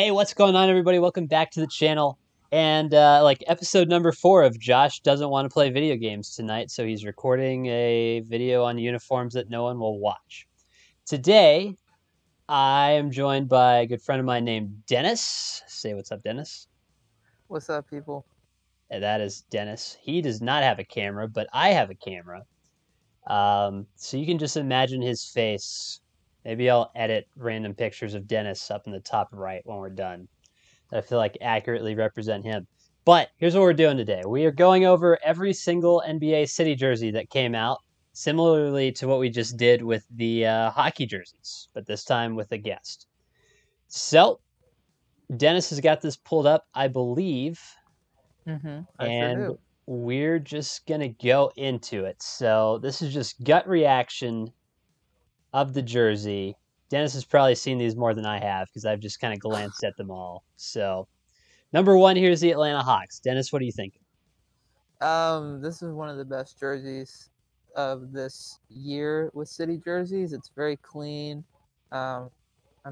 Hey, what's going on, everybody? Welcome back to the channel. And like episode number 4 of Josh doesn't want to play video games tonight, so he's recording a video on uniforms that no one will watch. Today, I am joined by a good friend of mine named Dennis. Say what's up, Dennis. What's up, people? And that is Dennis. He does not have a camera, but I have a camera. So you can just imagine his face. Maybe I'll edit random pictures of Dennis up in the top right when we're done, that I feel like accurately represent him. But here's what we're doing today. We are going over every single NBA City jersey that came out, similarly to what we just did with the hockey jerseys, but this time with a guest. So, Dennis has got this pulled up, I believe, I sure and do. we're just going to go into it. So, this is just gut reaction of the jersey. Dennis has probably seen these more than I have because I've just kind of glanced at them all. So, number 1 here is the Atlanta Hawks. Dennis, what do you think? This is one of the best jerseys of this year with city jerseys. It's very clean. I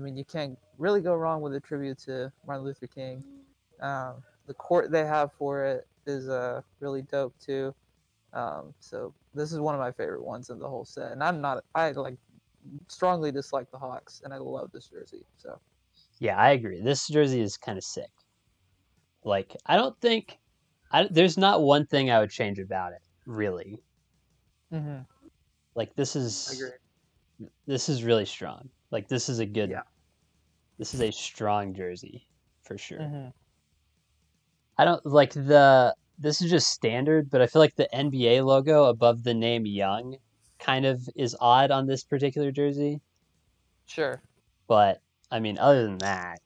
mean, you can't really go wrong with a tribute to Martin Luther King. The court they have for it is really dope too. So this is one of my favorite ones in the whole set. And I like strongly dislike the Hawks, and I love this jersey. So Yeah, I agree. This jersey is kind of sick. Like, I don't think there's not one thing I would change about it, really. mm-hmm. Like, I agree. this is really strong. Like, this is a good Yeah. this is a strong jersey for sure. Mm-hmm. I don't like this is just standard, but I feel like the NBA logo above the name Young kind of is odd on this particular jersey. Sure. But I mean, other than that,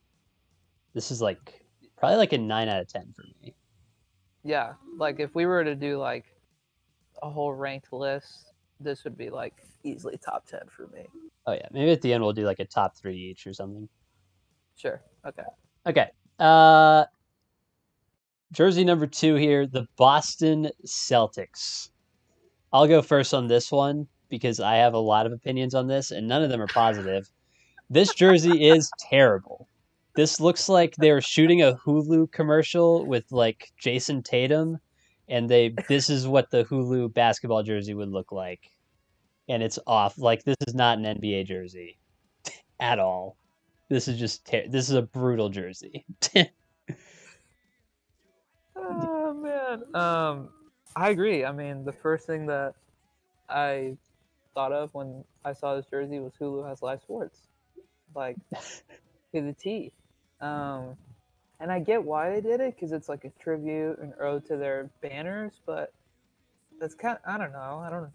this is like probably like a 9 out of 10 for me. Yeah. Like if we were to do like a whole ranked list, this would be like easily top 10 for me. Oh yeah, maybe at the end we'll do like a top 3 each or something. Sure. Okay. Okay. Jersey number 2 here, the Boston Celtics. I'll go first on this one because I have a lot of opinions on this and none of them are positive. This jersey is terrible. This looks like they were shooting a Hulu commercial with like Jason Tatum, and this is what the Hulu basketball jersey would look like. And it's off. Like, this is not an NBA jersey at all. This is just this is a brutal jersey. Oh man. I agree. I mean, the first thing that I thought of when I saw this jersey was Hulu has live sports, like to the T. Um, and I get why they did it because it's like a tribute and ode to their banners, but that's kind of, I don't know. I don't know.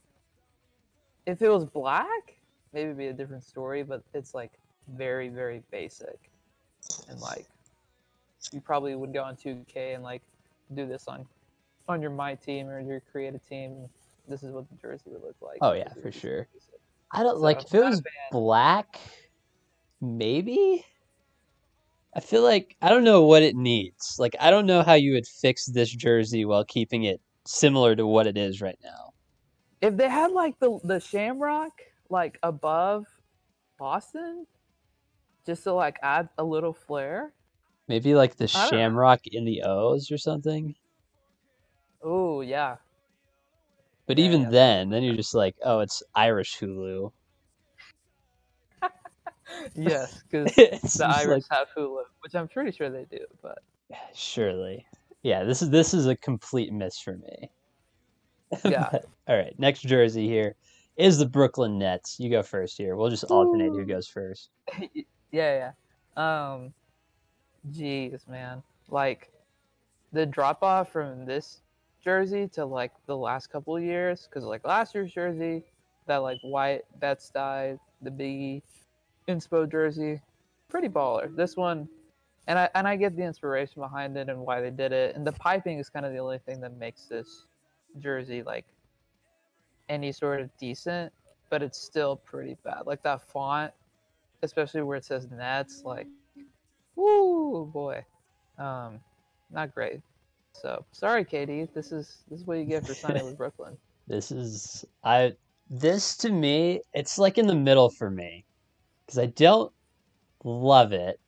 If it was black, maybe it'd be a different story, but it's like very, very basic. And like, you probably would go on 2K and like do this on your my team or your creative team. This is what the jersey would look like. Oh yeah, for sure. I don't So, like if it not a was fan. black, maybe. I feel like I don't know what it needs. Like, I don't know how you would fix this jersey while keeping it similar to what it is right now. If they had like the Shamrock like above Boston, just to like add a little flair. Maybe like the I don't know. shamrock in the O's or something. Oh yeah, But yeah, even yeah. Something then you're just like, oh, it's Irish Hulu. yes, because It's the just Irish like, have Hulu, which I'm pretty sure they do. But surely. Yeah, this is a complete miss for me. yeah, But, all right, next jersey here is the Brooklyn Nets. You go first here. We'll just alternate who goes first. yeah, yeah. Geez, man, like the drop off from this jersey to like the last couple of years, because like last year's jersey, that like white Bed-Stuy, the Biggie inspo jersey, pretty baller. This one, and I get the inspiration behind it and why they did it, and the piping is kind of the only thing that makes this jersey like any sort of decent, but it's still pretty bad. Like that font, especially where it says Nets, like, woo boy, um, not great. So sorry, Katie. This is what you get for signing with Brooklyn. This is I this to me, it's like in the middle for me because I don't love it,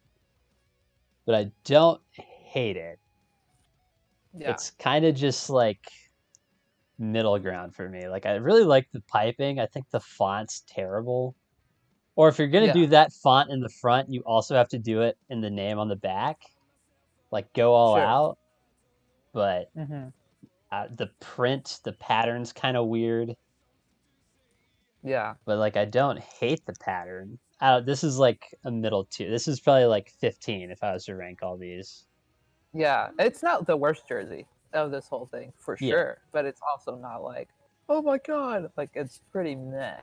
but I don't hate it. Yeah. It's kind of just like middle ground for me. Like I really like the piping. I think the font's terrible. Or if you're gonna Yeah. do that font in the front, you also have to do it in the name on the back. Like go all Sure. out. But Hmm. the print, the pattern's kind of weird. Yeah. But like I don't hate the pattern. I don't, this is like a middle two. This is probably like 15 if I was to rank all these. Yeah. It's not the worst jersey of this whole thing for Yeah. sure, but it's also not like, oh my god, like it's pretty meh.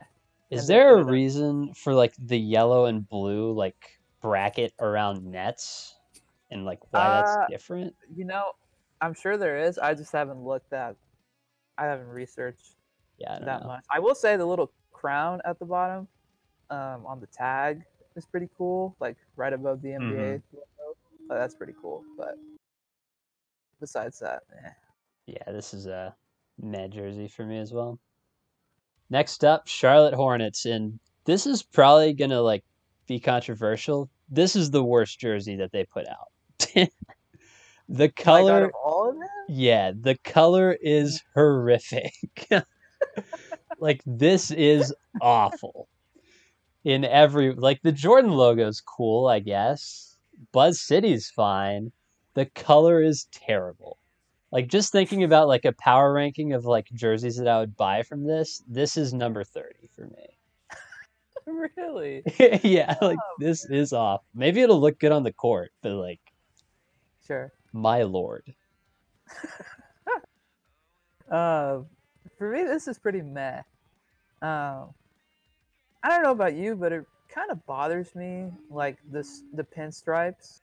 Is And they there could a have done. reason for like the yellow and blue like bracket around nets and like why that's Uh, different? you know, I'm sure there is. I just haven't looked at. I haven't researched Yeah, I don't that know. much. I will say the little crown at the bottom, on the tag is pretty cool. Like right above the Hmm. NBA logo. That's pretty cool. But besides that, Yeah, this is a meh jersey for me as well. Next up, Charlotte Hornets, and this is probably gonna like be controversial. This is the worst jersey that they put out. The like out of color, all of them, yeah, the color is horrific. Like this is awful in every like the Jordan logo's cool, I guess. Buzz City's fine. The color is terrible. Like just thinking about like a power ranking of like jerseys that I would buy from this is number 30 for me. really? Yeah, like this is off. Maybe it'll look good on the court, but like Sure. my lord. Uh, for me, this is pretty meh. I don't know about you, but it kind of bothers me, like the pinstripes.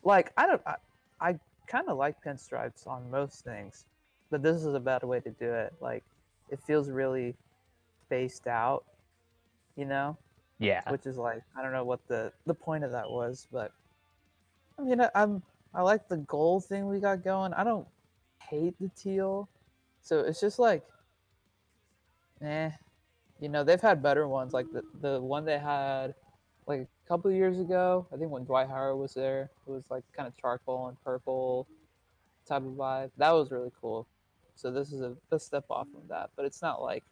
Like I don't, I kind of like pinstripes on most things, but this is a bad way to do it. Like it feels really spaced out, you know, Yeah. which is like I don't know what the point of that was, but I mean I like the gold thing we got going. I don't hate the teal, so it's just like, eh, you know, they've had better ones. Like the one they had like a couple of years ago. I think when Dwight Howard was there, it was like kind of charcoal and purple type of vibe. That was really cool. So this is a step off from that, but it's not like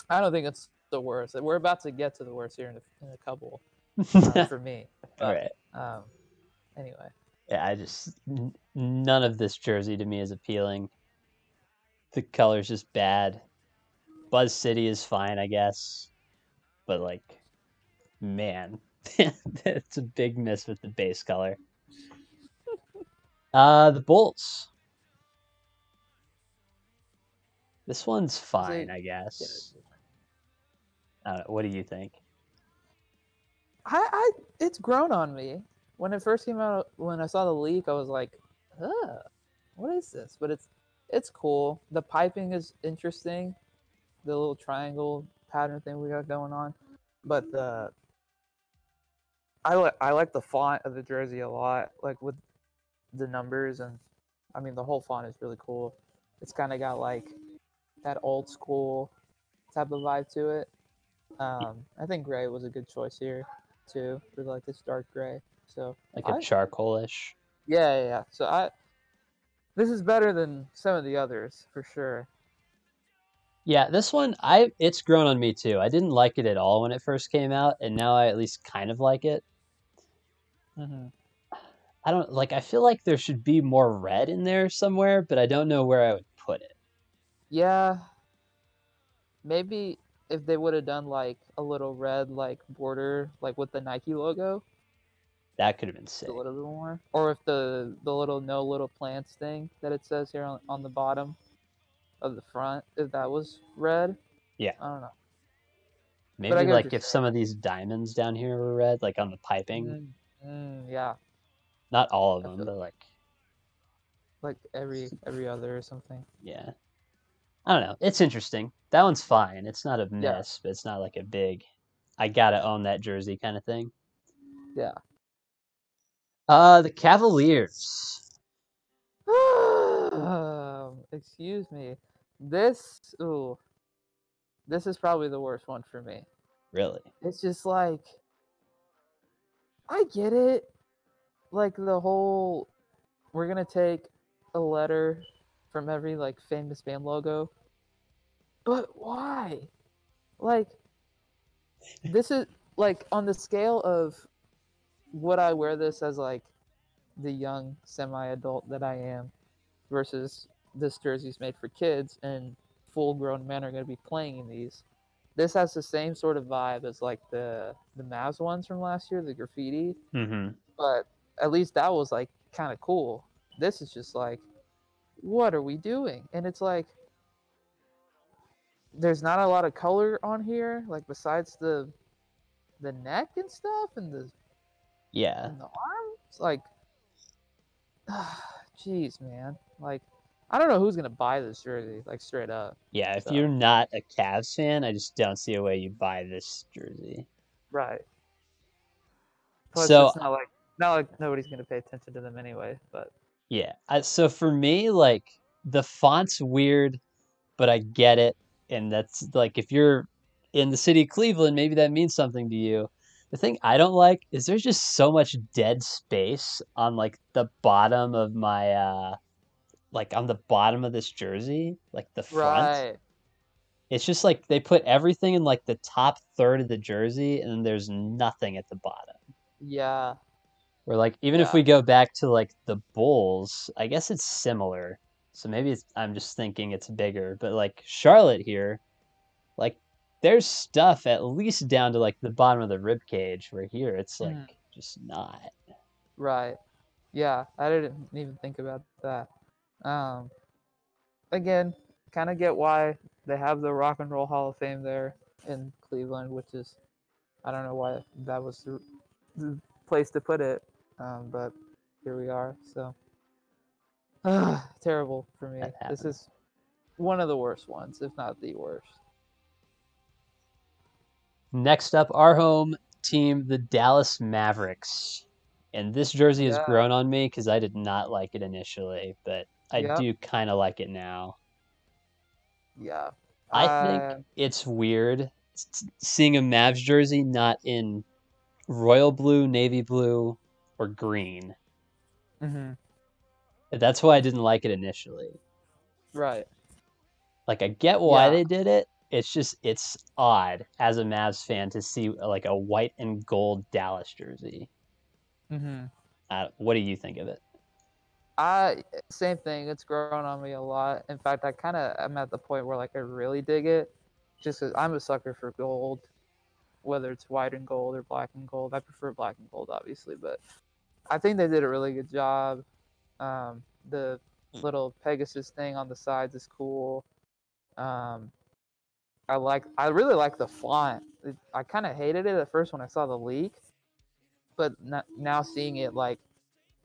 I don't think it's the worst. We're about to get to the worst here in a couple All for me. But right. um, anyway, Yeah, none of this jersey to me is appealing. The color's just bad. Buzz City is fine, I guess, but like, man, it's a big miss with the base color. The Bulls. This one's so fine, I yeah, guess. What do you think? I it's grown on me. When it first came out, when I saw the leak, I was like, what is this? But it's cool. The piping is interesting. The little triangle pattern thing we got going on, but I like the font of the jersey a lot. Like with the numbers, and I mean the whole font is really cool. It's kind of got like that old school type of vibe to it. I think gray was a good choice here too, for like this dark gray. So Like a I charcoalish? yeah. So I this is better than some of the others for sure. Yeah, this one it's grown on me too. I didn't like it at all when it first came out, and now I at least kind of like it. Hmm. I don't like I feel like there should be more red in there somewhere, but I don't know where I would put it. Yeah, maybe if they would have done like a little red like border like with the Nike logo, That could have been a sick. little bit more, or if the little no little plants thing that it says here on the bottom of the front, if that was red, Yeah. I don't know, but I Maybe get what you're like if saying. some of these diamonds down here were red, like on the piping. Yeah, Not all of I them, feel but like, like every other or something. yeah. I don't know. It's interesting. That one's fine. It's not a Yeah, miss, but it's not like a big, I gotta own that jersey kind of thing. yeah. The Cavaliers. Excuse me. This is probably the worst one for me. Really? It's just like I get it. like the whole we're gonna take a letter from every like famous band logo, but why? Like this is like on the scale of would I wear this as like the young semi-adult that I am versus this jersey's made for kids and full-grown men are going to be playing in these. This has the same sort of vibe as like the Mavs ones from last year, the graffiti, Mm-hmm. but at least that was like kind of cool. This is just like, what are we doing? And it's like there's not a lot of color on here, like besides the neck and stuff Yeah. and the arms. Like, jeez, man. Like, I don't know who's gonna buy this jersey, like straight up. Yeah, if you're So not a Cavs fan, I just don't see a way you buy this jersey. right. Plus, So it's not like nobody's gonna pay attention to them anyway. But yeah, so for me, like the font's weird, but I get it, and that's like if you're in the city of Cleveland, maybe that means something to you. The thing I don't like is there's just so much dead space on like the bottom of my like on the bottom of this jersey, like the front. right, It's just like they put everything in like the top third of the jersey, and then there's nothing at the bottom. yeah, Or like even if yeah, we go back to like the Bulls, I guess it's similar. So maybe I'm just thinking it's bigger, but like Charlotte here, like there's stuff at least down to like the bottom of the rib cage. Where here it's like mhm, just not. right, yeah. I didn't even think about that. Um, Again, kind of get why they have the Rock and Roll Hall of Fame there in Cleveland, which is I don't know why that was the place to put it, but here we are. So terrible for me. That This happens. is one of the worst ones, if not the worst. Next up, our home team, the Dallas Mavericks. And this jersey has Yeah, grown on me because I did not like it initially, but I yep, do kind of like it now. yeah. I think Uh, it's weird seeing a Mavs jersey not in royal blue, navy blue, or green. mhm, That's why I didn't like it initially. right. Like I get why Yeah. they did it. It's just it's odd as a Mavs fan to see like a white and gold Dallas jersey. Mhm. What do you think of it? I Same thing. It's grown on me a lot. In fact, I'm at the point where like I really dig it, just because I'm a sucker for gold, whether it's white and gold or black and gold. I prefer black and gold, obviously, but I think they did a really good job. The little Pegasus thing on the sides is cool. Um, I really like the font. I kind of hated it at first when I saw the leak, but now seeing it like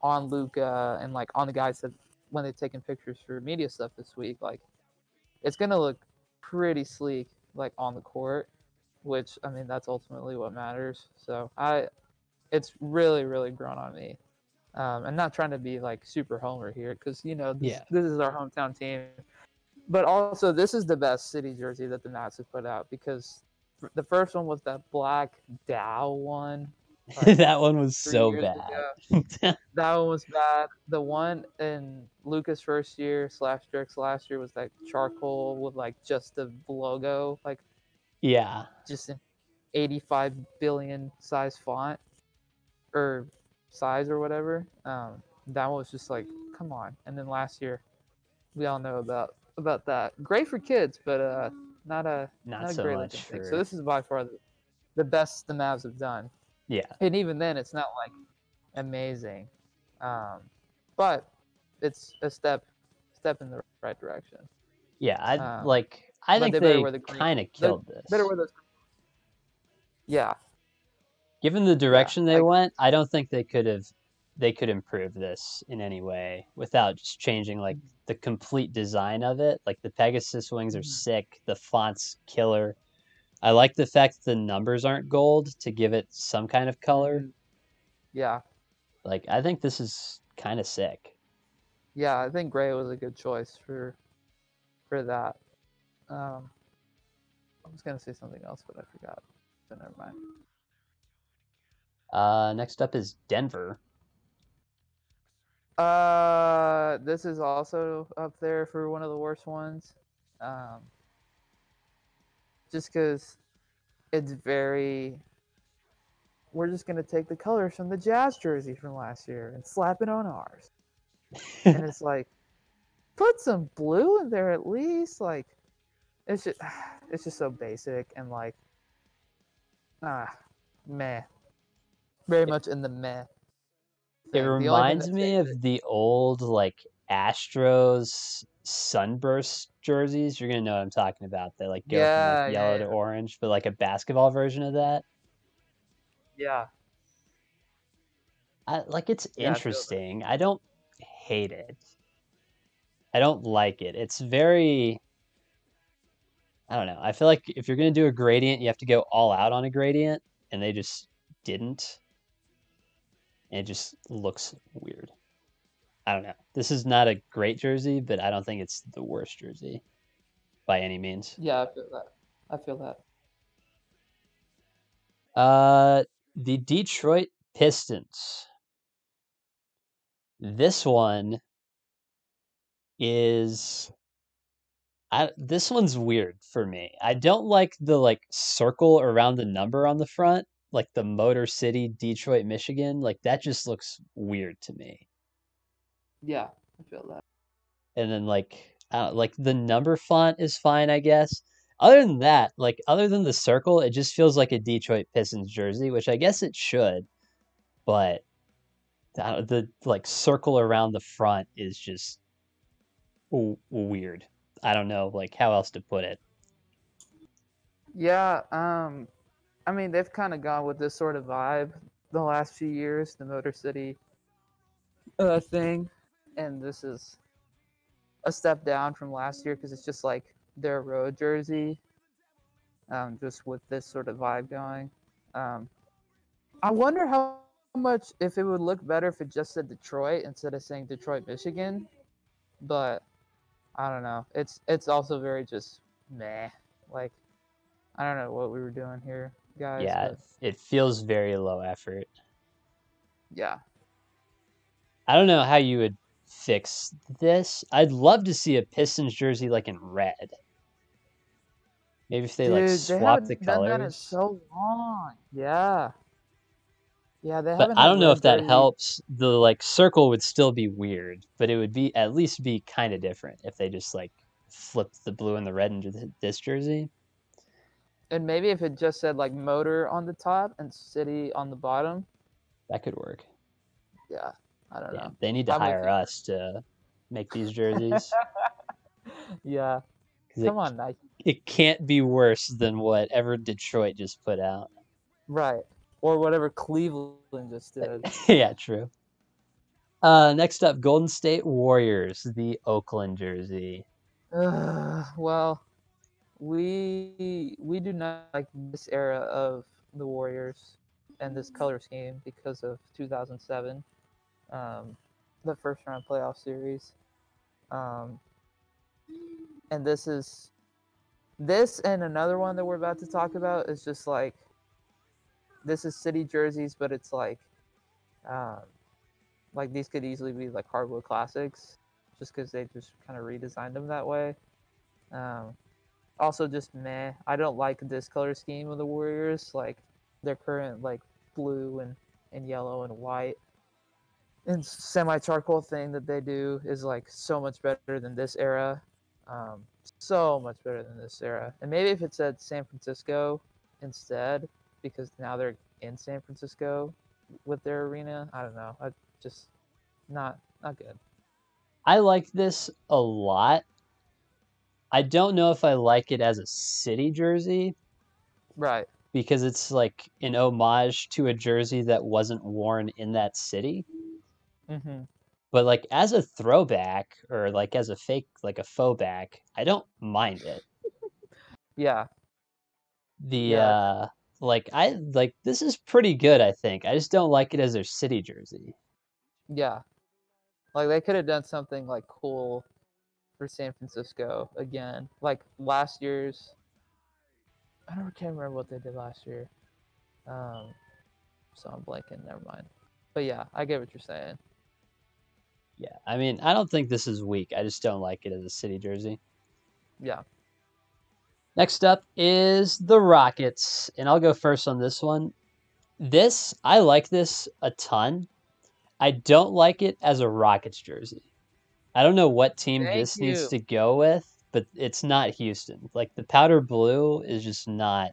on Luca and like on the guys that when they're taking pictures for media stuff this week, like it's gonna look pretty sleek like on the court, which I mean that's ultimately what matters. So it's really grown on me. And not trying to be like super homer here because you know Yeah. this is our hometown team, but also this is the best city jersey that the Nats have put out because the first one was that black Dow one like That one was 3 so years bad. ago. That one was bad. The one in Luca's first year / Dirk's last year was like charcoal with like just the logo, like Yeah. just an 85 billion size font or size or whatever. That one was just like, come on. And then last year, we all know about that. Great for kids, but Not not a so great much looking thing. So for this is by far the best the Mavs have done, yeah. and even then, it's not like amazing, um, but it's a step in the right direction. Yeah, Um, I but think they better they wear the green. kind of They killed better this. wear those. Yeah, Given the yeah, direction they I went, I don't think they could improve this in any way without just changing like the complete design of it. Like the Pegasus wings are mhm, sick, the font's killer. I like the fact that the numbers aren't gold to give it some kind of color. mhm, yeah, Like I think this is kind of sick. yeah. I think gray was a good choice for that. Um, I was gonna say something else, but I forgot. So never mind. Next up is Denver. This is also up there for one of the worst ones. Um, just because it's very. We're just gonna take the colors from the Jazz jersey from last year and slap it on ours, and it's like, put some blue in there at least. Like, it's just so basic and like, meh. Very much in the meh It thing. The only thing reminds that me changed of it. the old like Astros sunburst jerseys. You're gonna know what I'm talking about. They like go from like Yeah, yellow yeah, to yeah, orange, but like a basketball version of that. yeah, Like it's yeah. I feel that. interesting. I don't hate it. I don't like it. It's very, I don't know. I feel like if you're gonna do a gradient, you have to go all out on a gradient, and they just didn't. And it just looks weird. I don't know. This is not a great jersey, but I don't think it's the worst jersey by any means. Yeah, I feel that. I feel that. Uh, the Detroit Pistons. This one is this one's weird for me. I don't like the like circle around the number on the front, like the Motor City, Detroit, Michigan. Like that just looks weird to me. Yeah, I feel that. And then like the number font is fine, I guess. Other than that, like other than the circle, it just feels like a Detroit Pistons jersey, which I guess it should, but the like circle around the front is just weird. I don't know like how else to put it. Yeah. I mean, they've kind of gone with this sort of vibe the last few years, the Motor City thing, and this is a step down from last year because it's just like their road jersey, just with this sort of vibe going. Um, I wonder how much if it would look better if it just said Detroit instead of saying Detroit, Michigan. But I don't know. It's also very just meh. Like I don't know what we were doing here, guys, Yeah, but it feels very low effort. yeah. I don't know how you would fix this. I'd love to see a Pistons jersey like in red. Maybe if they like Dude, they swap the haven't done that in colors. so long. Yeah. Yeah, they But haven't I had don't know if red that jerseys. helps. The like circle would still be weird, but it would be at least be kind of different if they just like flipped the blue and the red into this jersey. And maybe if it just said like motor on the top and city on the bottom. That could work. Yeah. I don't know. Damn, they need to I'm with hire you. us to make these jerseys Yeah. because Come on, Nike. it can't be worse than whatever Detroit just put out. Right. Or whatever Cleveland just did. Yeah, true. Next up, Golden State Warriors, the Oakland jersey. Well, we do not like this era of the Warriors and this color scheme because of 2007, the first round playoff series. Um, and this and another one that we're about to talk about is just like this is city jerseys, but it's um, like these could easily be like hardwood classics, just because they just kind of redesigned them that way. Um, Also, just meh. I don't like this color scheme of the Warriors. Like their current like blue and yellow and white and semi charcoal thing that they do is like so much better than this era. Um, so much better than this era. And maybe if it said San Francisco instead, because now they're in San Francisco with their arena. I don't know. I just not good. I like this a lot. I don't know if I like it as a city jersey Right. because it's like an homage to a jersey that wasn't worn in that city. Mm-hmm. But like as a throwback or like as a fake, like a faux back, I don't mind it. Yeah. The Yeah. like I like this is pretty good, I think. I just don't like it as their city jersey. Yeah. Like they could have done something like cool for San Francisco again. Like last year's, can't remember what they did last year. Um, so I'm blanking. Never mind. But yeah, I get what you're saying. Yeah, I mean, I don't think this is weak. I just don't like it as a city jersey. Yeah. Next up is the Rockets, and I'll go first on this one. I like this a ton. I don't like it as a Rockets jersey. I don't know what team Thank this needs you. to go with, but it's not Houston. Like the powder blue is just not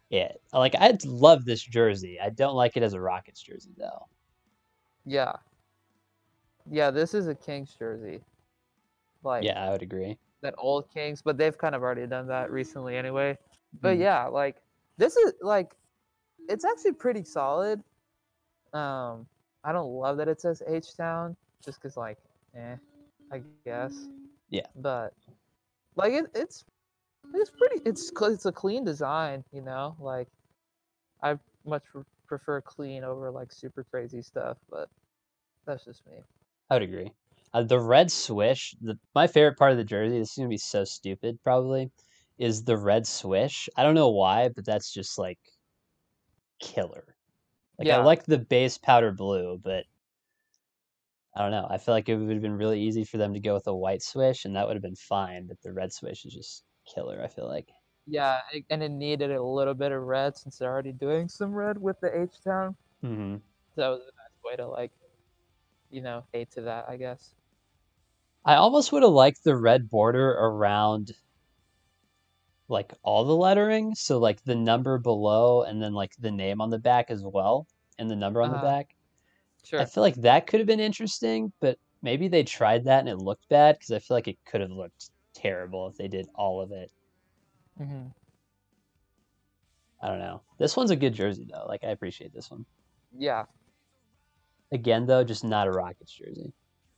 it. Like I love this jersey. I don't like it as a Rockets jersey though. Yeah. Yeah, this is a Kings jersey. Like Yeah, I would agree. that old Kings, but they've kind of already done that recently anyway. But Mhm. yeah, like this is like it's actually pretty solid. I don't love that it says H Town just cuz like I guess. Yeah, But like it's pretty it's a clean design, you know? Like I much prefer clean over like super crazy stuff, but that's just me. I would agree. The red swish, my favorite part of the jersey, this is gonna be so stupid probably, is the red swish. I don't know why, but that's just like killer. Like I Yeah. like the base powder blue, but I don't know. I feel like it would have been really easy for them to go with a white swish, and that would have been fine. But the red swish is just killer. I feel like. Yeah, and it needed a little bit of red since they're already doing some red with the H Town. Hmm. So that was a nice way to like, aid to that, I guess. I almost would have liked the red border around like all the lettering, so like the number below and then like the name on the back as well, and the number on the Uh, back. I sure. feel like that could have been interesting, but maybe they tried that and it looked bad because I feel like it could have looked terrible if they did all of it. Hmm. I don't know. This one's a good jersey though. Like I appreciate this one. Yeah, Again though, just not a Rockets jersey.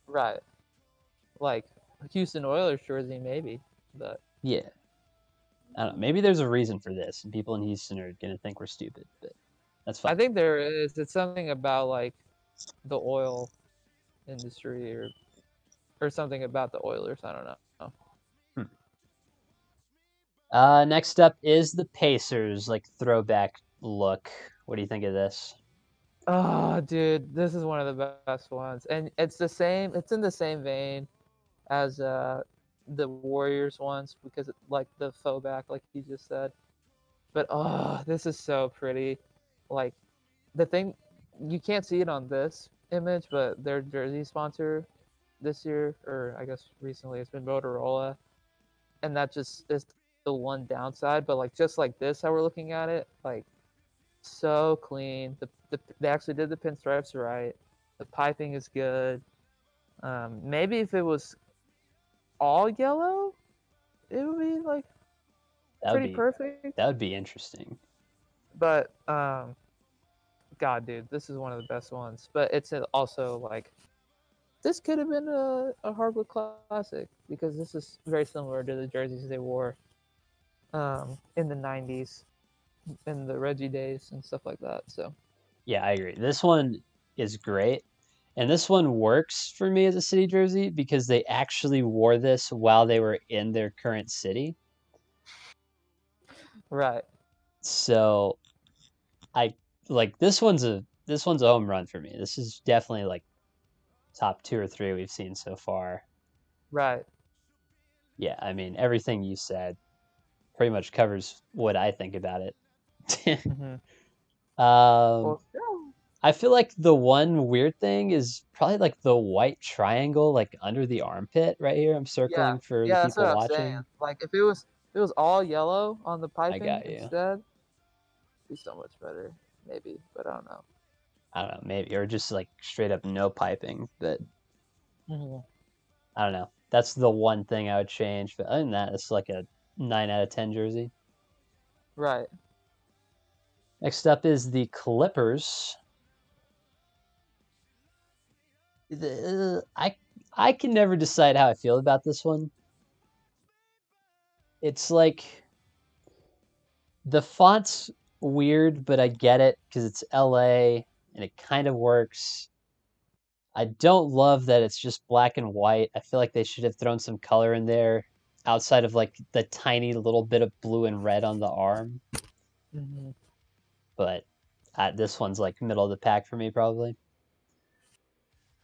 right. Like Houston Oilers jersey, maybe, but Yeah. I don't know. Maybe there's a reason for this, and people in Houston are gonna think we're stupid, but that's I fine. think there is. It's something about like the oil industry or something about the Oilers. I don't know. Hmm. Next up is the Pacers, like throwback look. What do you think of this? Oh, dude, this is one of the best ones, and it's the same. It's in the same vein as the Warriors ones because like the faux back, like you just said. But oh, this is so pretty. Like the thing, you can't see it on this image, but their jersey sponsor this year, or I guess recently, it's been Motorola, and that just is the one downside. But like just like this, how we're looking at it, like so clean. They actually did the pinstripes right. The piping is good. Maybe if it was all yellow, it would be like That would pretty be perfect. that would be interesting. But God, dude, this is one of the best ones. But it's also like this could have been a hardwood classic because this is very similar to the jerseys they wore in the '90s, in the Reggie days and stuff like that. So Yeah, I agree. This one is great. And this one works for me as a city jersey because they actually wore this while they were in their current city. right, So I like this one's a home run for me. This is definitely like top two or three we've seen so far. right. Yeah, I mean everything you said pretty much covers what I think about it. Mm-hmm. um Well, yeah, I feel like the one weird thing is probably like the white triangle like under the armpit right here. I'm yeah, circling for the yeah. That's what people I'm saying. watching. Like if it was all yellow on the I piping got you. instead, it'd be so much better, maybe. But I don't know. I don't know, maybe or just like straight up no piping, but Mm-hmm. I don't know. That's the one thing I would change. But other than that, it's like a 9 out of 10 jersey. Right. Next up is the Clippers. I can never decide how I feel about this one. It's like the font's weird, but I get it because it's LA and it kind of works. I don't love that it's just black and white. I feel like they should have thrown some color in there outside of like the tiny little bit of blue and red on the arm. Mm-hmm. But this one's like middle of the pack for me, probably.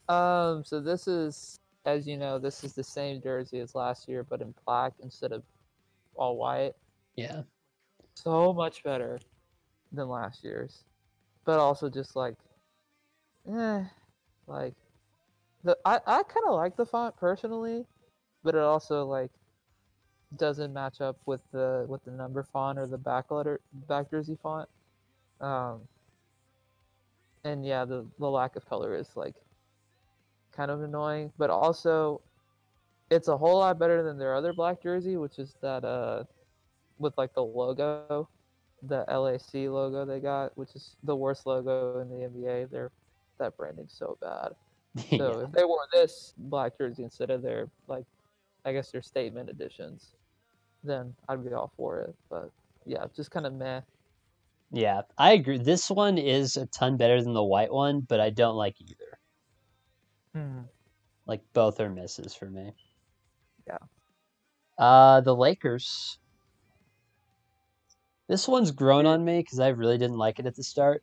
So this is, as you know, this is the same jersey as last year, but in black instead of all white. Yeah. So much better than last year's, but also just like, like I kind of like the font personally, but it also like doesn't match up with the number font or the back jersey font. Um, and yeah, the lack of color is like kind of annoying, but also it's a whole lot better than their other black jersey, which is that with like the logo, the LAC logo they got, which is the worst logo in the NBA. That branding's so bad. Yeah. So if they wore this black jersey instead of their like, I guess their statement editions, then I'd be all for it. But yeah, just kind of meh. Yeah, I agree. This one is a ton better than the white one, but I don't like either. Mm, Like both are misses for me. yeah. The Lakers. This one's grown on me because I really didn't like it at the start.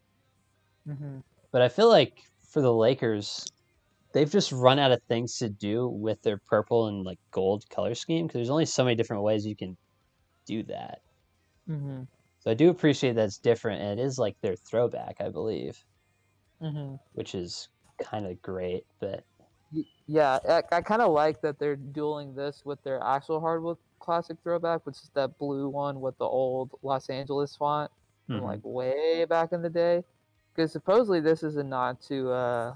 Mm-hmm. But I feel like for the Lakers, they've just run out of things to do with their purple and like gold color scheme because there's only so many different ways you can do that. Mm-hmm. So I do appreciate that it's different, and it is like their throwback, I believe, Mm-hmm. which is kind of great. But Yeah, I kind of like that they're dueling this with their actual hardwood classic throwback, which is that blue one with the old Los Angeles font from mhm. like way back in the day. Because supposedly this is a nod to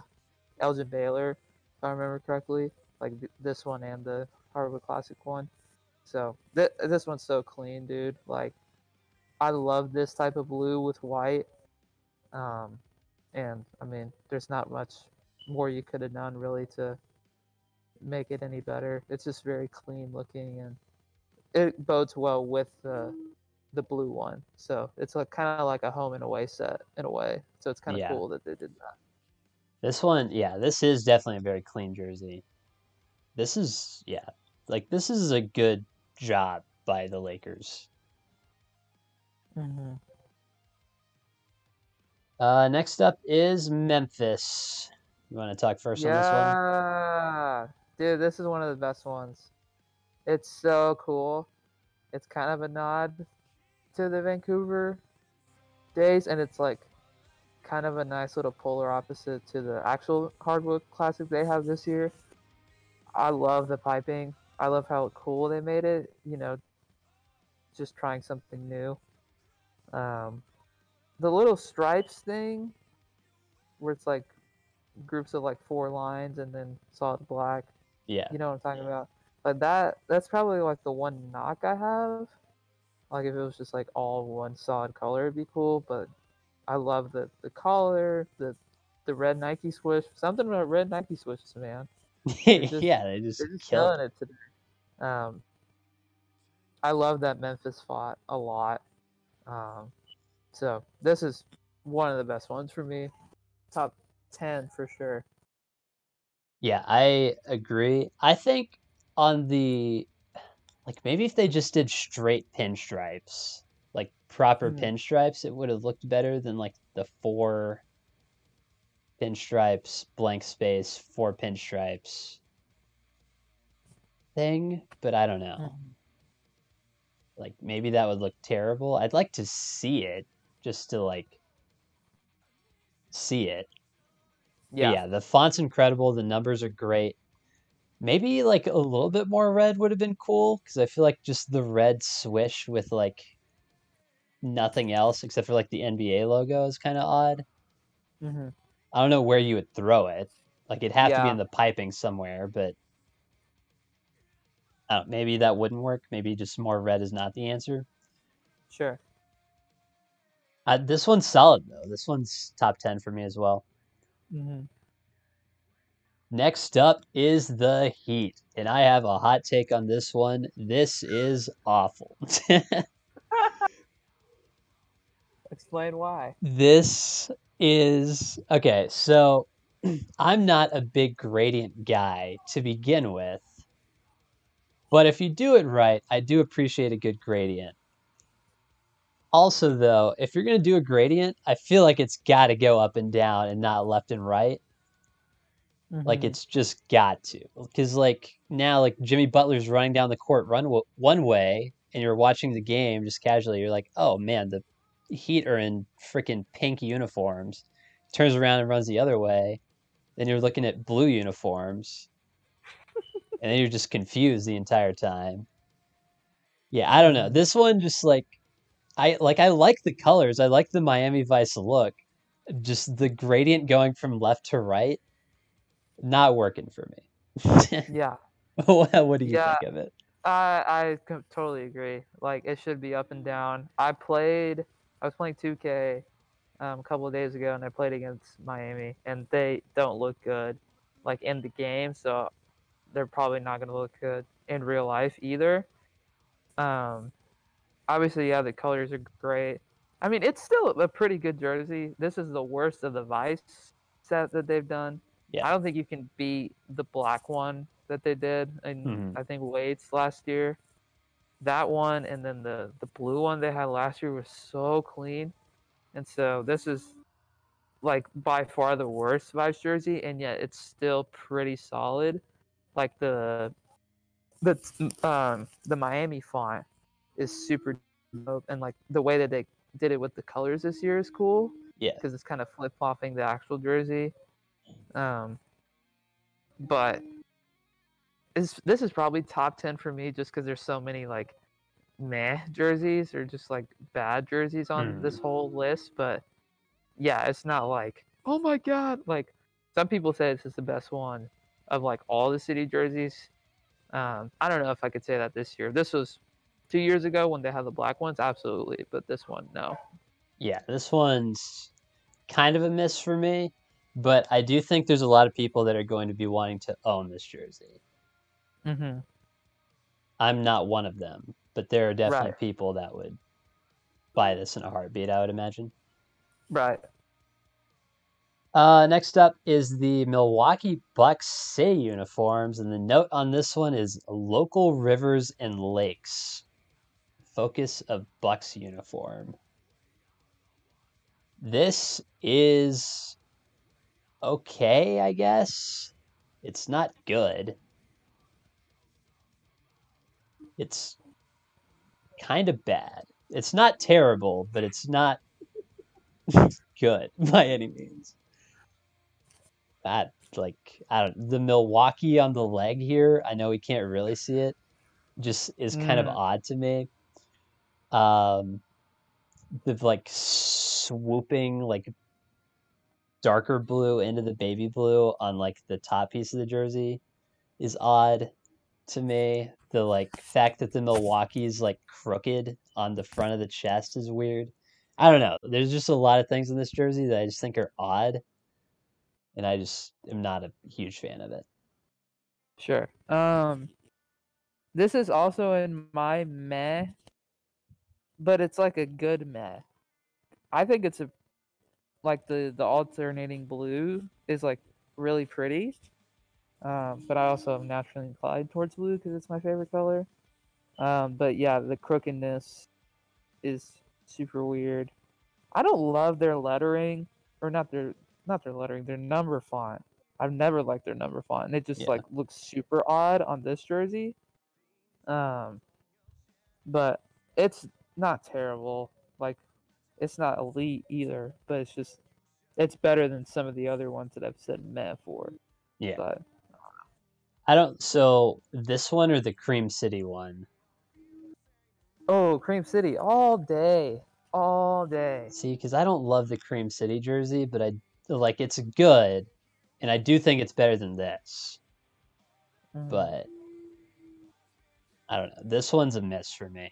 Elgin Baylor, if I remember correctly, like this one and the hardwood classic one. So this one's so clean, dude. Like I love this type of blue with white. Um, and I mean, there's not much more you could have done really to make it any better. It's just very clean looking, and it bodes well with the blue one. So it's like kind of like a home and away set in a way. So it's kind of Yeah, cool that they did that. this one, yeah, this is definitely a very clean jersey. This is, yeah, like this is a good job by the Lakers. Mm-hmm. Next up is Memphis. You want to talk first on this one? Yeah, dude, this is one of the best ones. It's so cool. It's kind of a nod to the Vancouver days, and it's like kind of a nice little polar opposite to the actual hardwood classic they have this year. I love the piping. I love how cool they made it. You know, just trying something new. Um, the little stripes thing, where it's like groups of like four lines and then solid black. Yeah. You know what I'm talking about? Like that. That's probably like the one knock I have. Like if it was just like all one solid color, it'd be cool. But I love the collar, the red Nike swoosh. Something about red Nike swooshes, man. They're just Yeah, they just they're just kill killing it. it today. Um, I love that Memphis font a lot. Um, so this is one of the best ones for me. Top 10 for sure. Yeah, I agree. I think on the like maybe if they just did straight pinstripes, like proper Mm, pinstripes, it would have looked better than like the four pinstripes, blank space, four pinstripes thing, but I don't know. mm. Like maybe that would look terrible. I'd like to see it just to like see it. But Yeah, yeah, the font's incredible, the numbers are great. Maybe like a little bit more red would have been cool because I feel like just the red swish with like nothing else except for like the NBA logo is kind of odd. hmm I don't know where you would throw it. Like it'd have to be in yeah, the piping somewhere, but I don't, maybe that wouldn't work. Maybe just more red is not the answer. sure. This one's solid though. This one's top 10 for me as well. hmm Next up is the Heat, and I have a hot take on this one. This is awful. Explain why. This is okay. So I'm not a big gradient guy to begin with, but if you do it right, I do appreciate a good gradient. Also, though, if you're going to do a gradient, I feel like it's got to go up and down and not left and right. Like Mm-hmm. it's just got to. Because like now, like Jimmy Butler's running down the court one way, and you're watching the game just casually. You're like, oh man, the Heat are in freaking pink uniforms. Turns around and runs the other way. Then you're looking at blue uniforms, and then you're just confused the entire time. Yeah, I don't know. Mm-hmm. This one just I like the colors. I like the Miami Vice look. Just the gradient going from left to right, not working for me. Yeah. What do you Yeah. think of it? Totally agree. Like it should be up and down. I was playing 2K a couple of days ago, and I played against Miami, and they don't look good, like in the game. So they're probably not going to look good in real life either. Um, Obviously, yeah, the colors are great. I mean, it's still a pretty good jersey. This is the worst of the Vice set that they've done. Yeah. I don't think you can beat the black one that they did in Hmm. I think Wade's last year. That one and then the blue one they had last year was so clean. And so this is like by far the worst Vice jersey, and yet it's still pretty solid. Like the Miami font is super dope, and like the way that they did it with the colors this year is cool Yeah. because it's kind of flip flopping the actual jersey. Um, but this is probably top 10 for me just because there's so many like meh jerseys or just like bad jerseys on this Hmm. whole list. But yeah, it's not like oh my god, like some people say this is the best one of like all the city jerseys. I don't know if I could say that this year. This was 2 years ago when they had the black ones, absolutely, but this one, no. Yeah, this one's kind of a miss for me, but I do think there's a lot of people that are going to be wanting to own this jersey. Mm-hmm. I'm not one of them, but there are definitely Right, people that would buy this in a heartbeat, I would imagine. right. Next up is the Milwaukee Bucks City uniforms, and the note on this one is local rivers and lakes. Focus of Bucks uniform. This is okay, I guess. It's not good. It's kind of bad. It's not terrible, but it's not good by any means. That I don't the Milwaukee on the leg here. I know we can't really see it. Just is kind of Mm, odd to me. Um, the like swooping like darker blue into the baby blue on like the top piece of the jersey is odd to me. The like fact that the Milwaukee's like crooked on the front of the chest is weird. I don't know. There's just a lot of things in this jersey that I just think are odd, and I just am not a huge fan of it. sure. This is also in my meh, but it's like a good meh. I think it's a like the alternating blue is like really pretty. But I also am naturally inclined towards blue because it's my favorite color. But yeah, the crookedness is super weird. I don't love their lettering, or not their lettering, their number font. I've never liked their number font, and it just Yeah. like looks super odd on this jersey. Um, but it's not terrible. Like it's not elite either, but it's better than some of the other ones that I've said meh for. Yeah. But I don't so this one or the Cream City one? oh, Cream City all day, all day. See, because I don't love the Cream City jersey, but I like it's good, and I do think it's better than this. Mm, But I don't know. This one's a miss for me.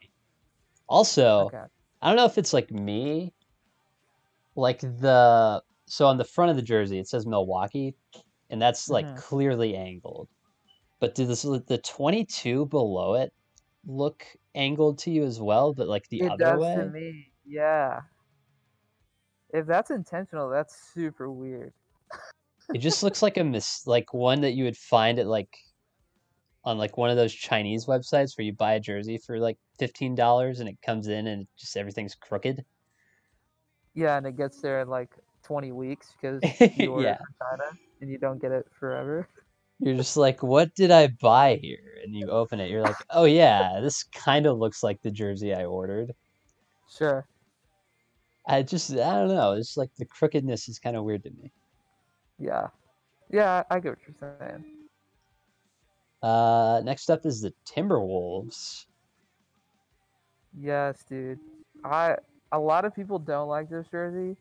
Also, okay. I don't know if it's like me, like the so on the front of the jersey it says Milwaukee, and that's like Hmm. clearly angled. But do the 22 below it look angled to you as well, but like the It other does to way? me. Yeah. If that's intentional, that's super weird. It just looks like a like one that you would find at like on like one of those Chinese websites where you buy a jersey for like $15 and it comes in and just everything's crooked. Yeah, and it gets there in like 20 weeks because you ordered Yeah. from China. and you don't get it forever. You're just like, what did I buy here? And you open it, you're like, oh yeah, this kind of looks like the jersey I ordered. Sure. I don't know. It's like the crookedness is kind of weird to me. Yeah. Yeah, I get what you're saying. Next up is the Timberwolves. Yes, dude. A lot of people don't like this jersey.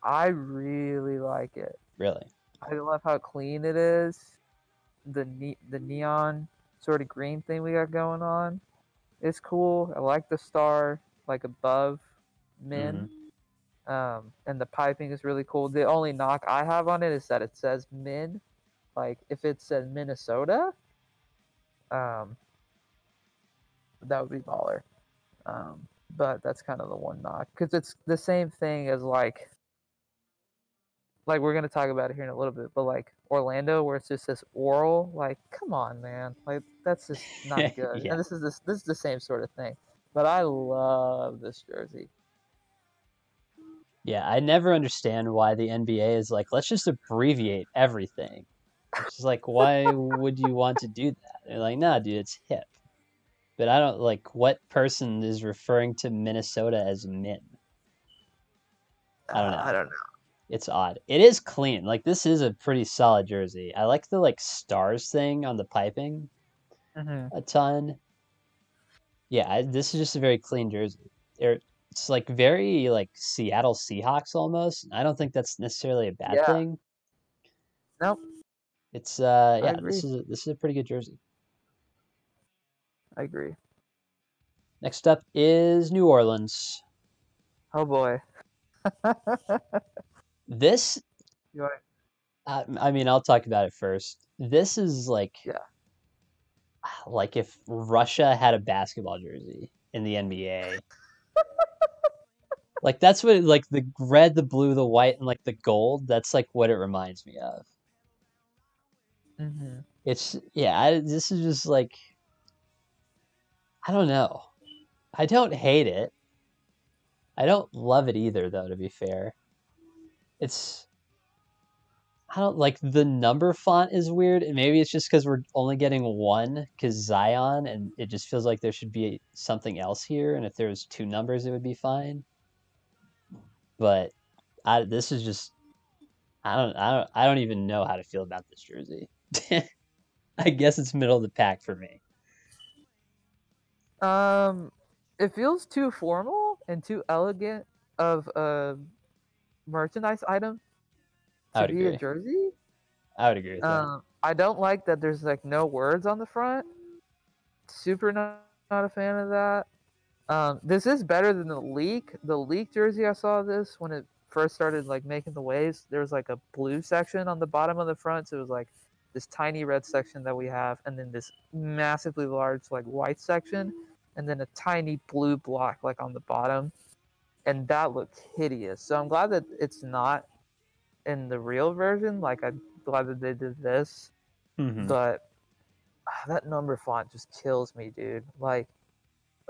I really like it. Really? I love how clean it is. The neon sort of green thing we got going on. It's cool. I like the star like above Mm-hmm. Min. And the piping is really cool. The only knock I have on it is that it says Min. Like if it said Minnesota, um, that would be baller. But that's kind of the one knock because it's the same thing as like we're gonna talk about it here in a little bit, but like Orlando, where it's just this oral, like come on, man, like that's just not good. Yeah. And this is the same sort of thing. But I love this jersey. Yeah, I never understand why the NBA is like, let's just abbreviate everything. It's just like, why would you want to do that? They're like, nah, dude, it's hip. But I don't like what person is referring to Minnesota as Min. I don't know. I don't It's odd. It is clean. Like this is a pretty solid jersey. I like the like stars thing on the piping know. a ton. Yeah, this is just a very clean jersey. It's like very like Seattle Seahawks almost. I don't think that's necessarily a bad Yeah. thing. Nope. It's I yeah, agree. this is a pretty good jersey. I agree. Next up is New Orleans. Oh boy. This You want- I mean, I'll talk about it first. This is yeah. like if Russia had a basketball jersey in the NBA. Like that's what like the red, the blue, the white, and like the gold. That's like what it reminds me of. Mm-hmm. It's yeah. This is just like I don't know. I don't hate it. I don't love it either, though. To be fair, it's I don't like the number font is weird, and maybe it's just because we're only getting one because Zion, and it just feels like there should be something else here. And if there was two numbers, it would be fine. But this is just I don't even know how to feel about this jersey. I guess it's middle of the pack for me. It feels too formal and too elegant of a merchandise item I to would be a agree. jersey. I would agree with that. I don't like that there's like no words on the front. Super not a fan of that. This is better than the leak. The leak jersey I saw this when it first started like making the waves. There was like a blue section on the bottom of the front, so it was like this tiny red section that we have, and then this massively large like white section, and then a tiny blue block like on the bottom, and that looked hideous. So I'm glad that it's not in the real version. Like I'm glad that they did this, Hmm. but that number font just kills me, dude. Like,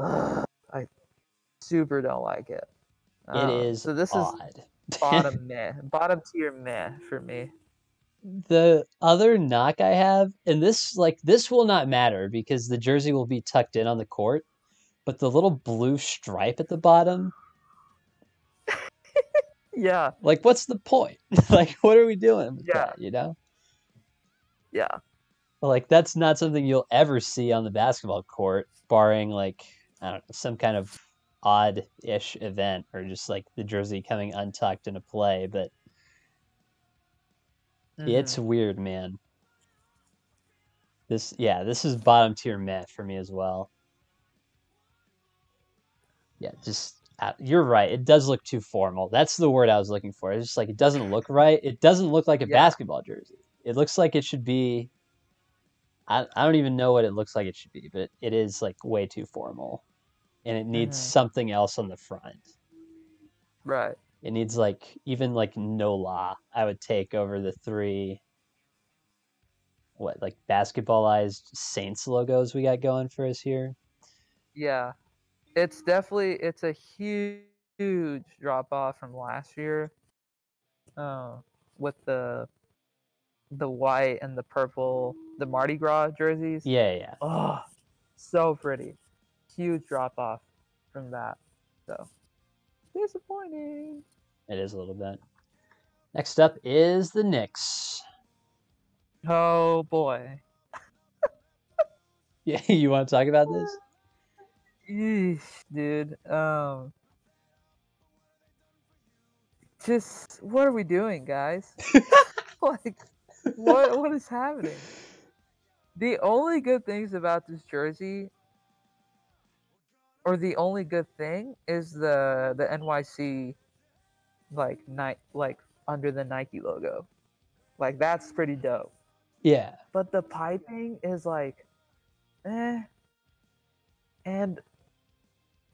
I super don't like it. It is So this is odd. bottom tier meh for me. The other knock I have, and this will not matter because the jersey will be tucked in on the court, but the little blue stripe at the bottom, Yeah, like what's the point? Like what are we doing with yeah, that, you know? yeah. Like that's not something you'll ever see on the basketball court, barring like I don't know, some kind of odd-ish event or just like the jersey coming untucked in a play, but it's Mm-hmm. weird, man. This is bottom tier meh for me as well. Yeah, just you're right. It does look too formal. That's the word I was looking for. It's just like it doesn't look right. It doesn't look like a Yeah. basketball jersey. It looks like it should be. I don't even know what it looks like it should be, but it is like way too formal, and it needs Mm-hmm. something else on the front. Right. It needs like even like NOLA. I would take over the three what like basketballized Saints logos we got going for us here. Yeah. It's a huge drop off from last year. Uh, with the the white and the purple, the Mardi Gras jerseys. Yeah. Oh, so pretty. Huge drop off from that. So disappointing. It is a little bit. Next up is the Knicks. Oh boy. Yeah, you want to talk about this? Yeesh, dude. Just what are we doing, guys? Like, what is happening? The only good things about this jersey, or the only good thing, is the NYC like under the Nike logo. Like that's pretty dope. Yeah. But the piping is like, and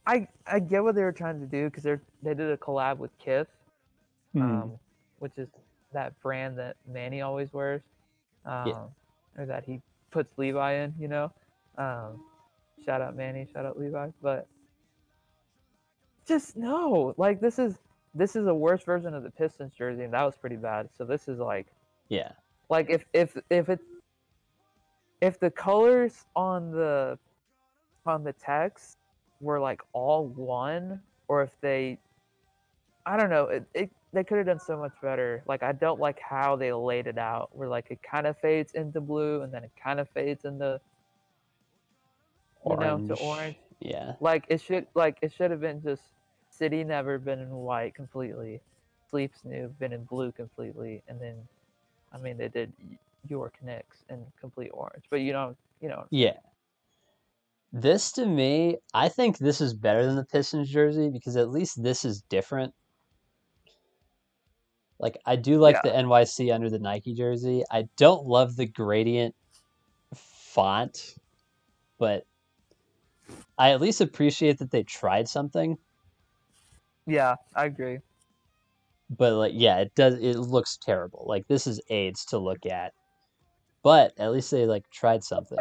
I get what they were trying to do because they did a collab with Kith, which is that brand that Manny always wears, or that he puts Levi in, you know. Shout out Manny, shout out Levi, but just no, like this is a worse version of the Pistons jersey, and that was pretty bad. So this is like, yeah, like if the colors on the text were like all one, or if they, I don't know, they could have done so much better. Like I don't like how they laid it out, where like it kind of fades into blue and then it kind of fades into orange. to orange. Yeah, like it should have been just City never been in white completely, Sleeps New been in blue completely, and then I mean they did York Knicks in complete orange, but you know. Yeah. This to me, I think this is better than the Pistons jersey because at least this is different. Like I do like the NYC under the Nike jersey. I don't love the gradient font, but I at least appreciate that they tried something. Yeah, I agree. But like, yeah, it looks terrible. Like this is AIDS to look at. But at least they like tried something.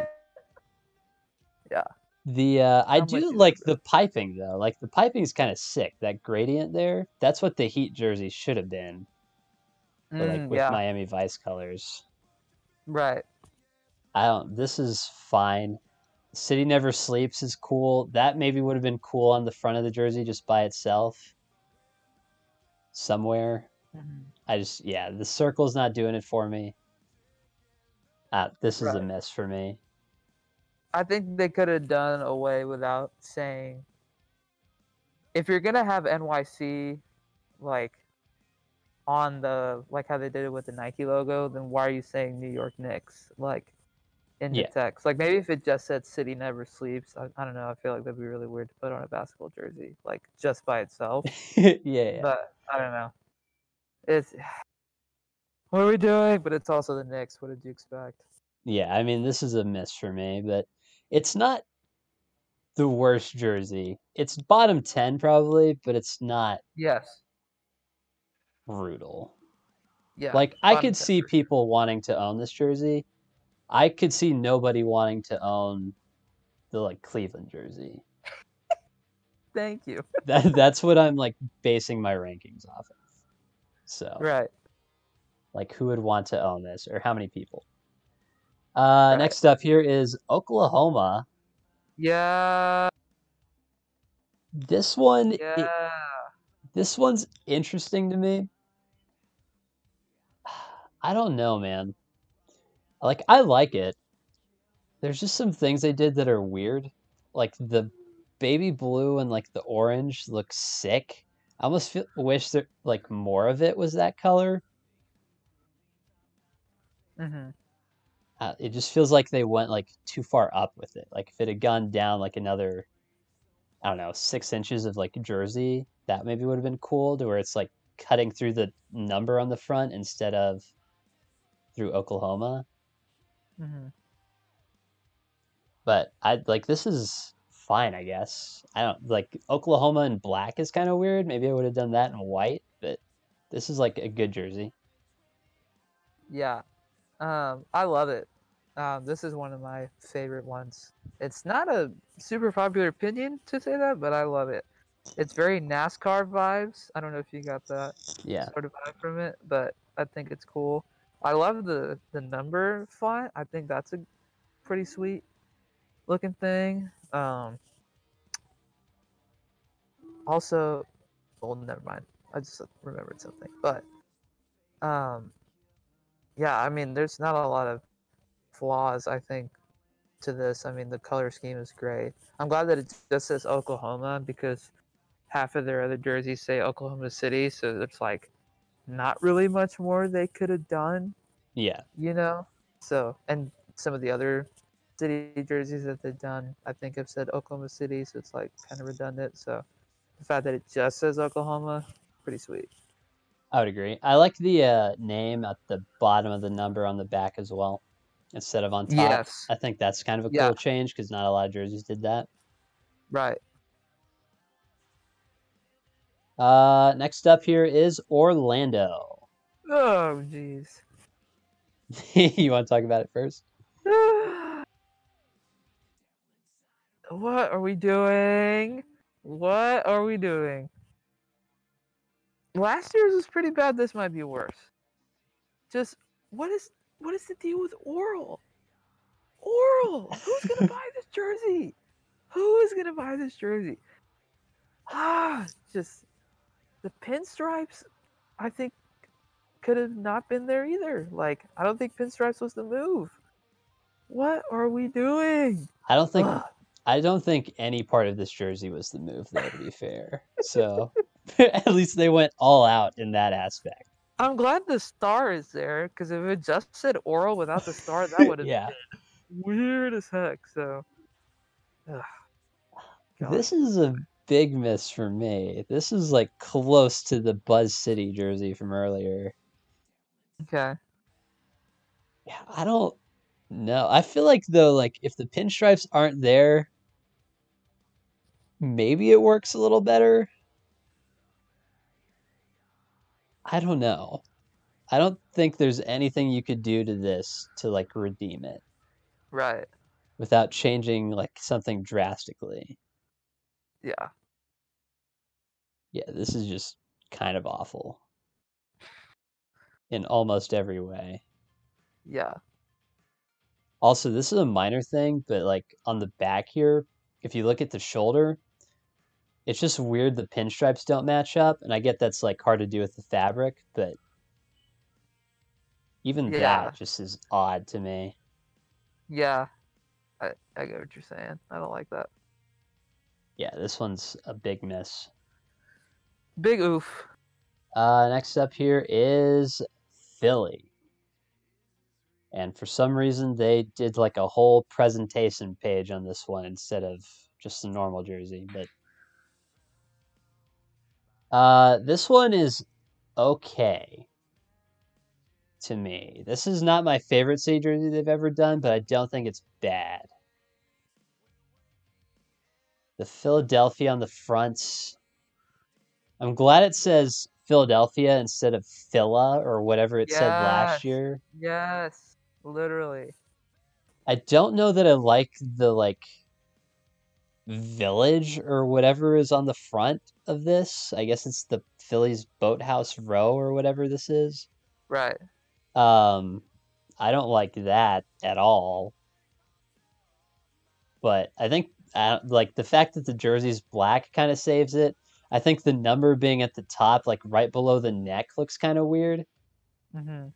Yeah. I do like the piping though. Like the piping is kind of sick. That gradient there, that's what the Heat jersey should have been. But like with Miami Vice colors. Right. This is fine. City Never Sleeps is cool. That maybe would have been cool on the front of the jersey just by itself. Somewhere. The circle's not doing it for me. This is a miss for me. I think they could have done away without saying, if you're gonna have NYC like on the, like how they did it with the Nike logo, then why are you saying New York Knicks like in the text? Like maybe if it just said City Never Sleeps, I don't know, I feel like that'd be really weird to put on a basketball jersey, like just by itself. yeah. But I don't know. It's what are we doing? But it's also the Knicks. What did you expect? Yeah, I mean this is a miss for me, but it's not the worst jersey. It's bottom 10 probably, but it's not brutal. Yeah. Like I could see people wanting to own this jersey. I could see nobody wanting to own the like Cleveland jersey. Thank you. That's what I'm like basing my rankings off of. So like who would want to own this, or how many people? Next up here is Oklahoma. Yeah. This one, this one's interesting to me. I don't know, man. Like, I like it. There's just some things they did that are weird. Like, the baby blue and, like, the orange looks sick. I almost wish that, like, more of it was that color. It just feels like they went, like, too far up with it. Like, if it had gone down, like, another, I don't know, 6 inches of, like, jersey, that maybe would have been cool, to where it's, like, cutting through the number on the front instead of through Oklahoma. But this is fine, I guess. I don't like Oklahoma in black is kind of weird. Maybe I would have done that in white, but this is like a good jersey. Yeah. I love it. This is one of my favorite ones. It's not a super popular opinion to say that, but I love it. It's very NASCAR vibes. I don't know if you got that sort of vibe from it, but I think it's cool. I love the number font. I think that's a pretty sweet looking thing. Also, well, never mind. I just remembered something. But um, yeah, I mean, there's not a lot of flaws, I think, to this. I mean, the color scheme is great. I'm glad that it just says Oklahoma because half of their other jerseys say Oklahoma City, so it's like not really much more they could have done, Yeah, you know? So, and some of the other city jerseys that they've done, I think have said Oklahoma City, so it's like kind of redundant. So the fact that it just says Oklahoma, pretty sweet. I would agree. I like the name at the bottom of the number on the back as well, instead of on top. Yes. I think that's kind of a Yeah, cool change because not a lot of jerseys did that. right. Next up here is Orlando. Oh, jeez. You want to talk about it first? What are we doing? What are we doing? Last year's was pretty bad. This might be worse. Just what is the deal with Oral? Oral, who's gonna buy this jersey? Who is gonna buy this jersey? Just the pinstripes. I think could have not been there either. Like I don't think pinstripes was the move. What are we doing? I don't think Ugh. I don't think any part of this jersey was the move, though, to be fair. So at least they went all out in that aspect. I'm glad the star is there because if it just said Oral without the star, that would have Yeah. been weird as heck. So, ugh, God. This is a big miss for me. This is like close to the Buzz City jersey from earlier. Okay. Yeah, I don't know. I feel like though, like if the pinstripes aren't there, maybe it works a little better. I don't know. I don't think there's anything you could do to this to like redeem it Right. without changing like something drastically. Yeah. Yeah, this is just kind of awful in almost every way. Yeah. Also, this is a minor thing, but like on the back here, if you look at the shoulder, it's just weird the pinstripes don't match up, and I get that's like hard to do with the fabric, but even Yeah. that just is odd to me. Yeah. I get what you're saying. I don't like that. Yeah, this one's a big miss. Big oof. Next up here is Philly. And for some reason, they did like a whole presentation page on this one instead of just a normal jersey. But this one is okay to me. This is not my favorite city jersey they've ever done, but I don't think it's bad. The Philadelphia on the front. I'm glad it says Philadelphia instead of Phila or whatever it said last Yes. year. Yes. Literally. I don't know that I like the like village or whatever is on the front of this. I guess it's the Phillies Boathouse Row or whatever this is. Right. Um, I don't like that at all. But I think like the fact that the jersey's black kind of saves it. I think the number being at the top, like right below the neck, looks kind of weird. Mm-hmm.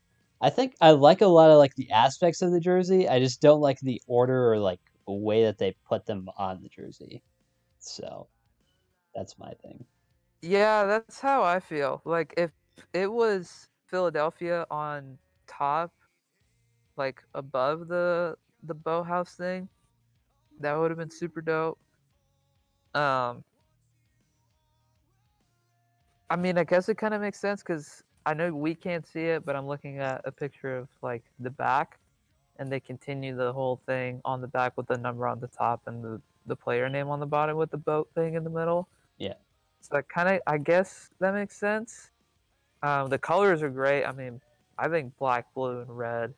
I think I like a lot of like the aspects of the jersey. I just don't like the order or like the way that they put them on the jersey. So that's my thing. Yeah, that's how I feel. Like if it was Philadelphia on top, like above the bow house thing, that would have been super dope. Um, I mean, I guess it kind of makes sense because I know we can't see it, but I'm looking at a picture of like the back, and they continue the whole thing on the back with the number on the top and the player name on the bottom with the boat thing in the middle. Yeah. So I kind of, I guess that makes sense. The colors are great. I mean, I think black, blue, and red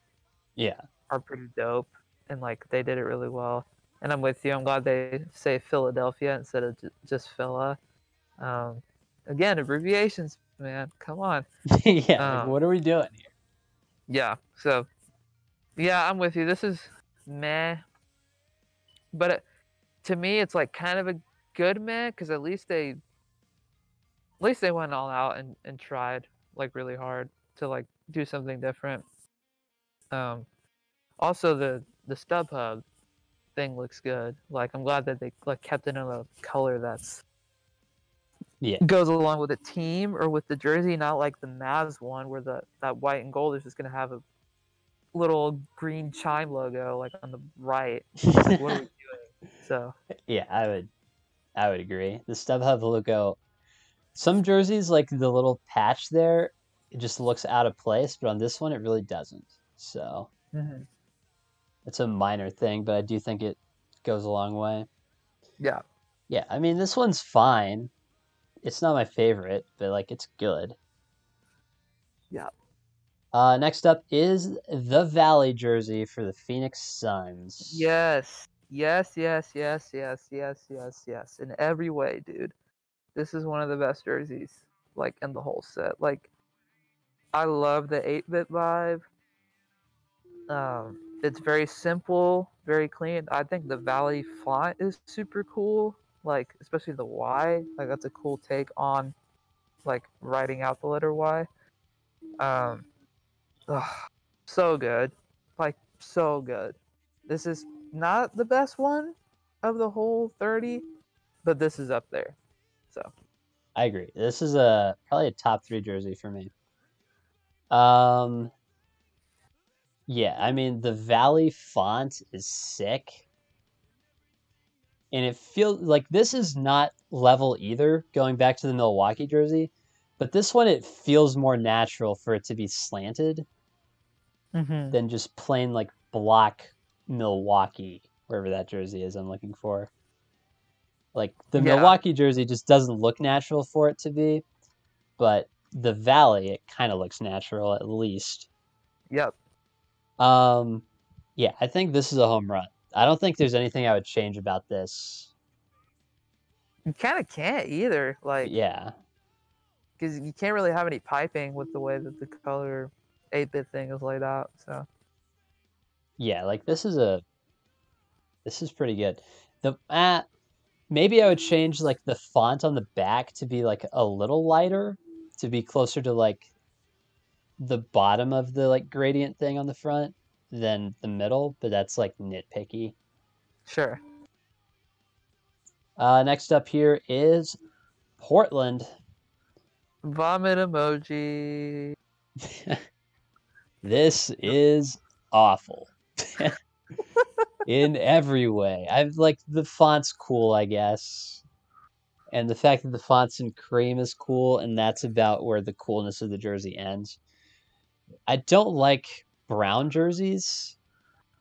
Yeah. are pretty dope, and like they did it really well. And I'm with you. I'm glad they say Philadelphia instead of just Phila. Again, abbreviations, man. Come on. Yeah, like Um, what are we doing here? Yeah. So yeah, I'm with you. This is meh, but to me, it's like kind of a good meh because at least they went all out and tried like really hard to like do something different. Um, Also the StubHub thing looks good. Like I'm glad that they like kept it in a color that's Yeah. goes along with the team or with the jersey, not like the Mavs one where that white and gold is just gonna have a little green chime logo like on the right. Like what are we doing? So Yeah, I would agree. The StubHub logo, some jerseys like the little patch there, it just looks out of place, but on this one it really doesn't. So mhm. it's a minor thing, but I do think it goes a long way. Yeah, Yeah, I mean this one's fine. It's not my favorite, but like it's good. yeah. Next up is the Valley jersey for the Phoenix Suns. Yes. Yes, yes, yes, yes, yes, yes, yes. In every way, dude. This is one of the best jerseys, like in the whole set. Like I love the 8-bit vibe. It's very simple, very clean. I think the Valley font is super cool. Like especially the Y. Like that's a cool take on like writing out the letter Y. Um, ugh, so good, like so good. This is not the best one of the whole 30, but this is up there. So I agree. This is a probably a top three jersey for me. Um, yeah, I mean the Valley font is sick, and it feels like this is not level either. Going back to the Milwaukee jersey, but this one it feels more natural for it to be slanted mm-hmm. than just plain like block Milwaukee, wherever that jersey is I'm looking for. Like the Yeah, Milwaukee jersey just doesn't look natural for it to be, but the Valley it kind of looks natural at least. yep. Um, yeah, I think this is a home run. I don't think there's anything I would change about this. You kind of can't either, like Yeah, because you can't really have any piping with the way that the color 8-bit thing is laid out. So yeah, like this is pretty good. The maybe I would change like the font on the back to be like a little lighter, to be closer to like the bottom of the like gradient thing on the front than the middle, but that's like nitpicky. sure. Next up here is Portland. Vomit emoji. This is awful in every way. I've like the font's cool, I guess. And the fact that the font's in cream is cool, and that's about where the coolness of the jersey ends. I don't like brown jerseys.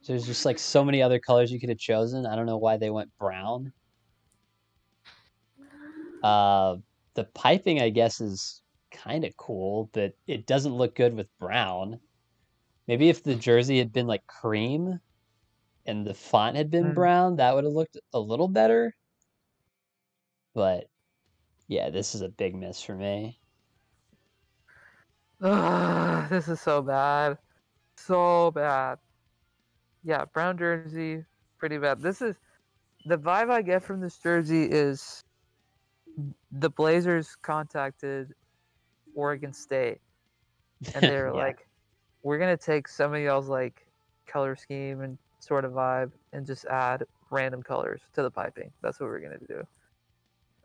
There's just like so many other colors you could have chosen. I don't know why they went brown. Uh, the piping, I guess, is kind of cool, but it doesn't look good with brown. Maybe if the jersey had been like cream and the font had been Mm. brown, that would have looked a little better. But yeah, this is a big miss for me. Ugh, this is so bad. So bad. Yeah, brown jersey, pretty bad. This is the vibe I get from this jersey is the Blazers contacted Oregon State and they were Yeah. like, we're gonna take some of y'all's like color scheme and sort of vibe and just add random colors to the piping. That's what we're gonna do.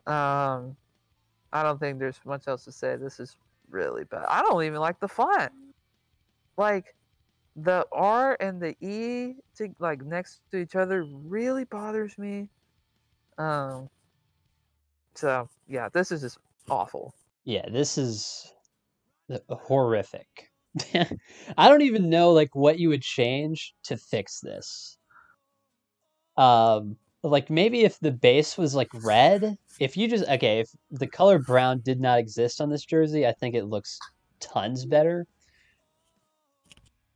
I don't think there's much else to say. This is really bad. I don't even like the font. Like the R and the E to like next to each other really bothers me. Um, so yeah, this is just awful. Yeah, this is horrific. I don't even know like what you would change to fix this. Like maybe if the base was like red, if you just okay, if the color brown did not exist on this jersey, I think it looks tons better.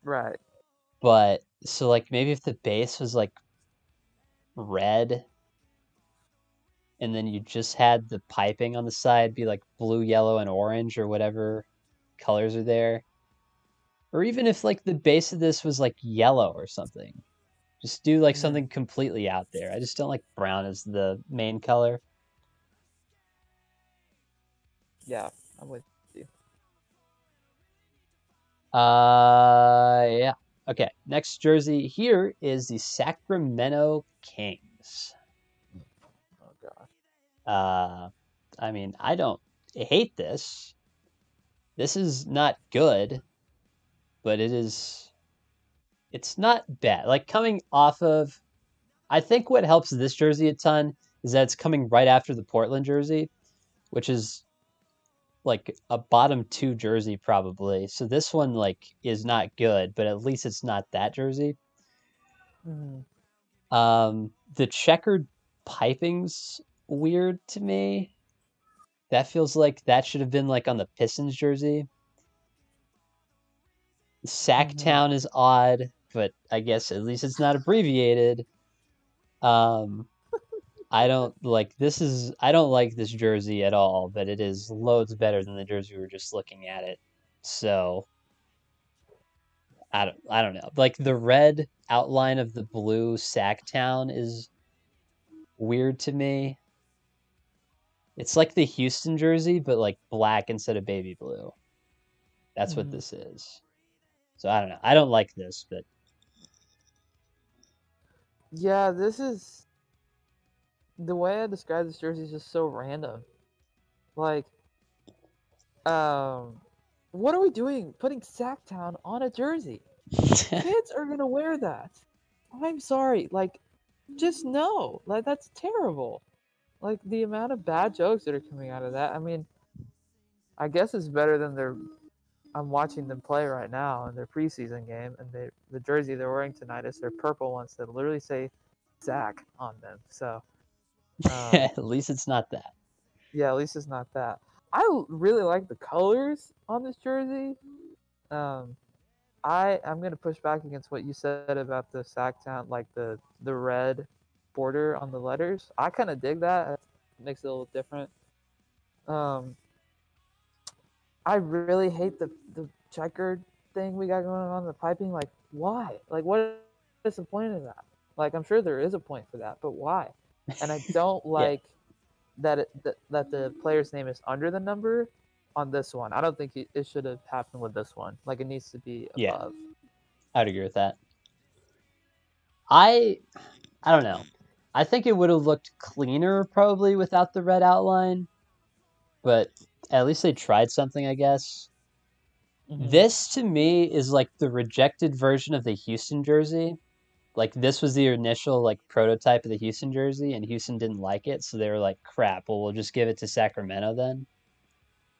Right. But so like maybe if the base was like red and then you just had the piping on the side be like blue, yellow, and orange or whatever colors are there. Or even if like the base of this was like yellow or something. Just do like Mhm. something completely out there. I just don't like brown as the main color. Yeah, I'm with you. Yeah. Okay, next jersey here is the Sacramento Kings. Oh gosh. I mean, I don't hate this. This is not good, but it's not bad. Like coming off of, I think what helps this jersey a ton is that it's coming right after the Portland jersey, which is like a bottom two jersey probably. So this one like is not good, but at least it's not that jersey. Mhm. The checkered piping's weird to me. That feels like that should have been like on the Pistons jersey. Mhm. Sacktown is odd, but I guess at least it's not abbreviated. Um, I don't like this jersey at all, but it is loads better than the jersey we were just looking at it. So I don't know. Like the red outline of the blue Sacktown is weird to me. It's like the Houston jersey, but like black instead of baby blue. That's what Mhm. this is. So I don't know. I don't like this, but Yeah, this is the way I describe this jersey is just so random. Like, um, what are we doing putting Sacktown on a jersey? Kids are gonna wear that. I'm sorry. Like, just no. Like, that's terrible. Like, the amount of bad jokes that are coming out of that. I mean, I guess it's better than their. I'm watching them play right now in their preseason game, and the jersey they're wearing tonight is their purple ones that literally say Zach on them. So, um, at least it's not that. yeah, at least it's not that. Really like the colors on this jersey. Um, I'm gonna push back against what you said about the Sacktown, like the red border on the letters. I kind of dig that. It makes it a little different. Um, I really hate the checkered thing we got going on in the piping. Like, why? Like, what is the point of that? Like, I'm sure there is a point for that, but why? And I don't Yeah, like that the player's name is under the number on this one. I don't think it should have happened with this one. Like, it needs to be yeah, above. I'd agree with that. I I don't know. I think it would have looked cleaner probably without the red outline, but at least they tried something, I guess. Hmm. This to me is like the rejected version of the Houston jersey. Like this was the initial like prototype of the Houston jersey, and Houston didn't like it, so they were like, "Crap, well we'll just give it to Sacramento then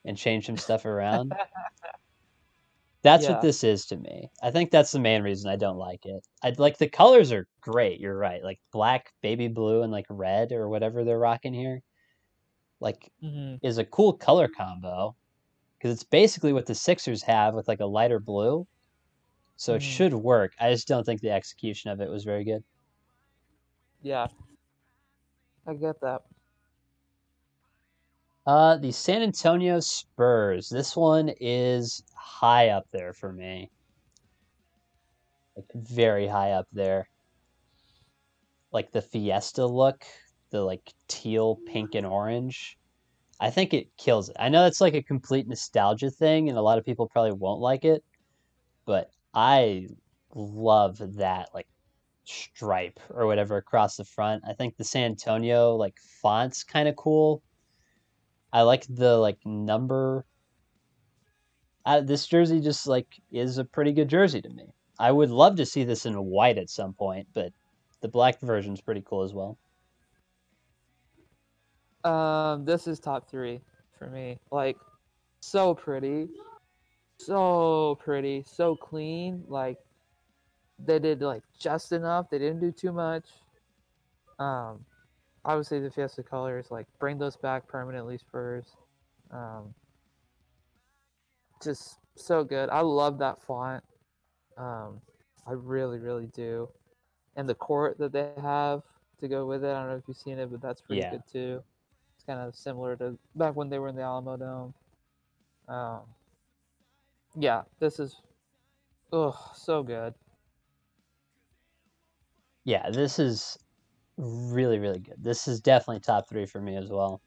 and change some stuff around." That's what Yeah. this is to me. I think that's the main reason I don't like it. I like the colors are great. You're right, like black, baby blue, and like red or whatever they're rocking here. Like, Hmm. is a cool color combo because it's basically what the Sixers have with like a lighter blue. So it Hmm. should work. I just don't think the execution of it was very good. Yeah, I get that. The San Antonio Spurs. This one is high up there for me. Like very high up there. Like the Fiesta look, the like teal, pink, and orange. I think it kills it. I know it's like a complete nostalgia thing, and a lot of people probably won't like it, but I love that like stripe or whatever across the front. I think the San Antonio like font's kind of cool. I like the like number. This jersey just like is a pretty good jersey to me. I would love to see this in white at some point, but the black version's pretty cool as well. This is top three for me. Like, so pretty, so pretty, so clean. Like, they did like just enough. They didn't do too much. Um, Obviously the Fiesta colors, like bring those back permanently, Spurs. Um, just so good. I love that font. Um, I really, really do. And the court that they have to go with it. I don't know if you've seen it, but that's pretty Yeah. good too. It's kind of similar to back when they were in the Alamo Dome. Um, yeah, this is Ugh, so good. Yeah, this is really, really good. This is definitely top 3 for me as well.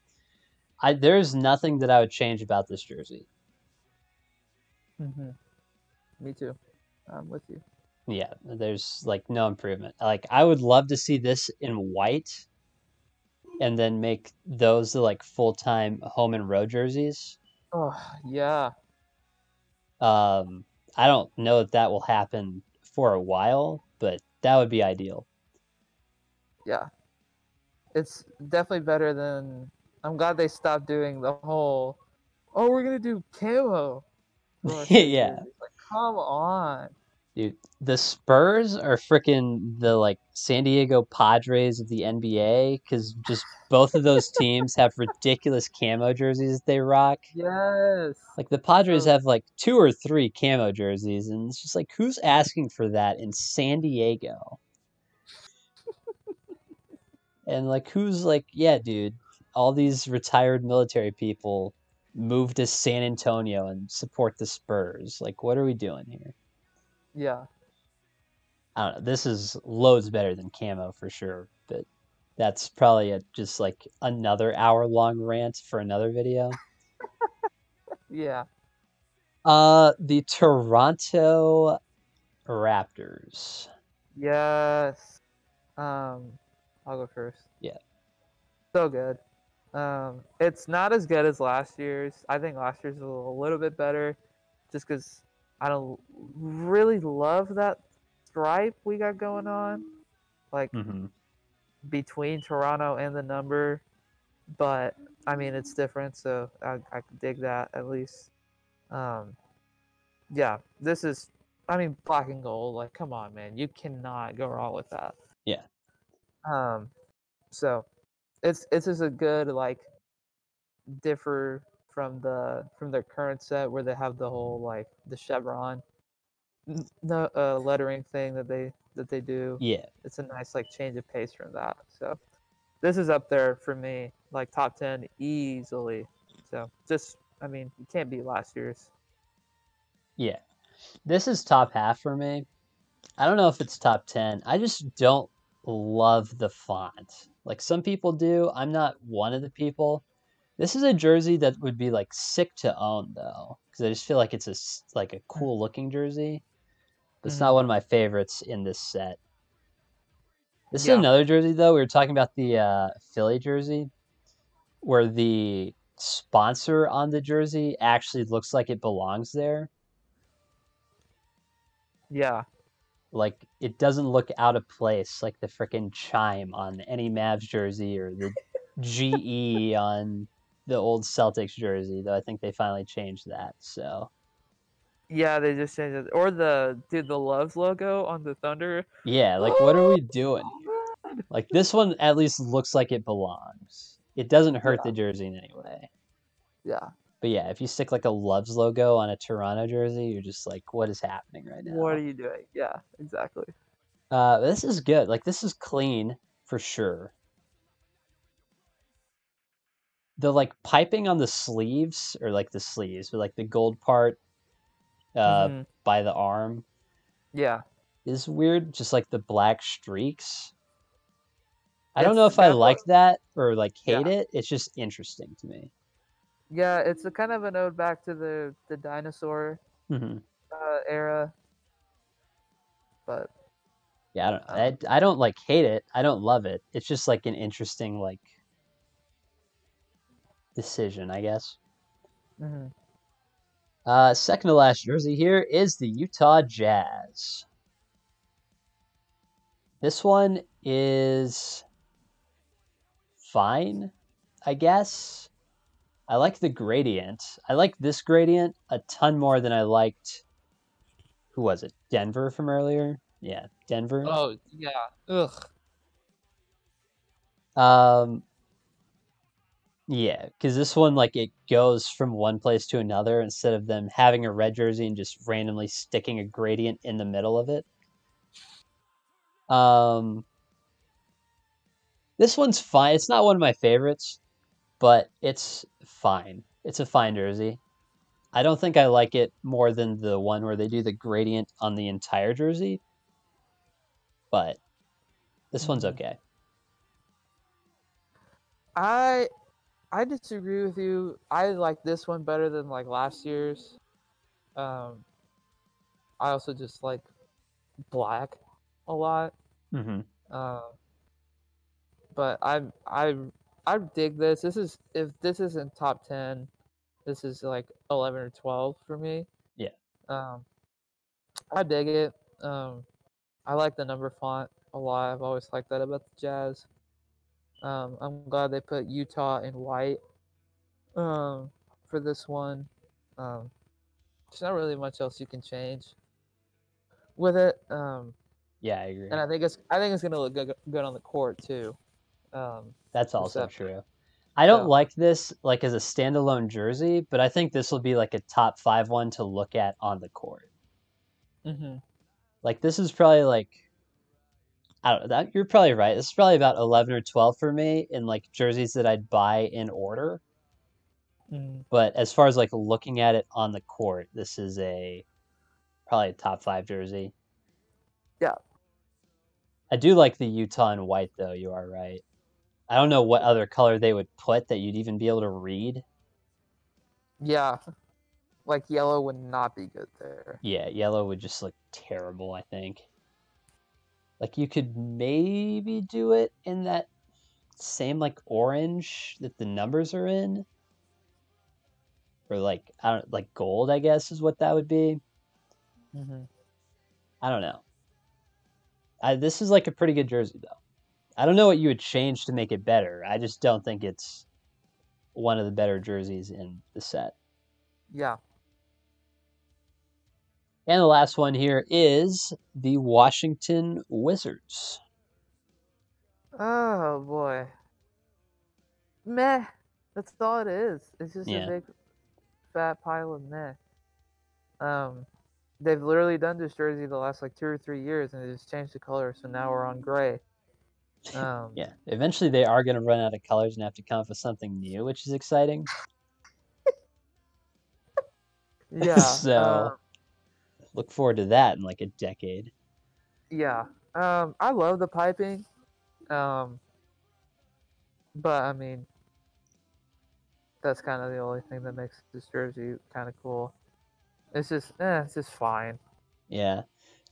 There's nothing that I would change about this jersey. Hmm. Me too. I'm with you. Yeah, there's like no improvement. Like I would love to see this in white and then make those the like full-time home and road jerseys. Oh yeah, Um, I don't know that that will happen for a while, but that would be ideal. yeah. It's definitely better than. I'm glad they stopped doing the whole. Oh, we're gonna do camo for our city Yeah, jerseys. Like, come on. dude, the Spurs are freaking the like San Diego Padres of the NBA because just both of those teams have ridiculous camo jerseys that they rock. Yes. Like the Padres So have like 2 or 3 camo jerseys, and it's just like who's asking for that in San Diego? And like who's like, yeah, dude, all these retired military people move to San Antonio and support the Spurs. Like, what are we doing here? yeah, I don't know. This is loads better than camo for sure, but that's probably just like another hour-long rant for another video. yeah, The Toronto Raptors. yes. I'll go first. Yeah. So good. It's not as good as last year's. I think last year's was a little bit better, just because I don't really love that stripe we got going on, like Hmm. between Toronto and the number. But I mean, it's different, so I can dig that at least. Um, yeah, this is. I mean, black and gold. Like, come on, man, you cannot go wrong with that. Yeah. Um, so it's just a good like differ from their current set where they have the whole like the chevron the lettering thing that they do. Yeah. It's a nice like change of pace from that. So this is up there for me, like top 10 easily. So just I mean, you can't beat last year's. Yeah. This is top half for me. I don't know if it's top 10. I just don't love the font. Like some people do. I'm not one of the people. This is a jersey that would be like sick to own though, because I just feel like it's like a cool looking jersey. But it's not Mm-hmm. one of my favorites in this set. This is Yeah, another jersey though. We were talking about the Philly jersey, where the sponsor on the jersey actually looks like it belongs there. yeah, Like it doesn't look out of place, like the freaking chime on any Mavs jersey or the GE on the old Celtics jersey. Though I think they finally changed that. So yeah. They just changed it, or the Loves logo on the Thunder. yeah, like what are Oh, we doing here? Like this one at least looks like it belongs. It doesn't hurt yeah, the jersey in any way. yeah. But yeah, if you stick like a Loves logo on a Toronto jersey, you're just like, what is happening right What are now? you doing? Yeah, exactly. This is good. Like this is clean for sure. The like piping on the sleeves, or like the sleeves, but like the gold part uh Mm-hmm. by the arm Yeah, is weird. Just like the black streaks. I don't know it's if I that's what. like that or like hate Yeah, it. It's just interesting to me. yeah. It's a kind of an ode back to the dinosaur Hmm. era, but Yeah, I don't know. um, I don't like hate it. I don't love it. It's just like an interesting like decision, I guess. mhm. Second to last jersey here is the Utah Jazz. This one is fine, I guess. I like the gradient. I like this gradient a ton more than I liked. Who was it? Denver from earlier? Yeah, Denver. Oh yeah, ugh, Um, yeah, because this one like it goes from one place to another instead of them having a red jersey and just randomly sticking a gradient in the middle of it. Um, this one's fine. It's not one of my favorites, but it's fine. It's a fine jersey. I don't think I like it more than the one where they do the gradient on the entire jersey, but this one's okay. I disagree with you. I like this one better than like last year's. I also just like black a lot. Mm-hmm. Uh, but I dig this. This is, if this isn't top 10, this is like 11 or 12 for me. Yeah. I dig it. I like the number font a lot. I've always liked that about the Jazz. I'm glad they put Utah in white for this one. There's not really much else you can change with it. Yeah, I agree. And I think it's gonna look good on the court too. That's for also Seth. true. I don't So, like this like as a standalone jersey, but I think this will be like a top 5 one to look at on the court. mm-hmm. Like this is probably like I don't know, that you're probably right. This is probably about 11 or 12 for me in like jerseys that I'd buy in order. Mm-hmm. But as far as like looking at it on the court, this is probably a top 5 jersey. Yeah. I do like the Utah in white though, you are right. I don't know what other color they would put that you'd even be able to read. Yeah. Like yellow would not be good there. Yeah, yellow would just look terrible, I think. Like you could maybe do it in that same like orange that the numbers are in. Or like I don't like gold, I guess is what that would be. Mm-hmm. I don't know. This is like a pretty good jersey though. I don't know what you would change to make it better. I just don't think it's one of the better jerseys in the set. Yeah. And the last one here is the Washington Wizards. Oh boy. Meh. That's all it is. It's just a Yeah. big fat pile of meh. They've literally done this jersey the last like 2 or 3 years, and they just changed the color, so now we're on gray. Yeah. Eventually they are going to run out of colors and have to come up with something new, which is exciting. Yeah. So look forward to that in like a decade. Yeah. I love the piping. But I mean, that's kind of the only thing that makes this jersey kind of cool. It's just fine. Yeah.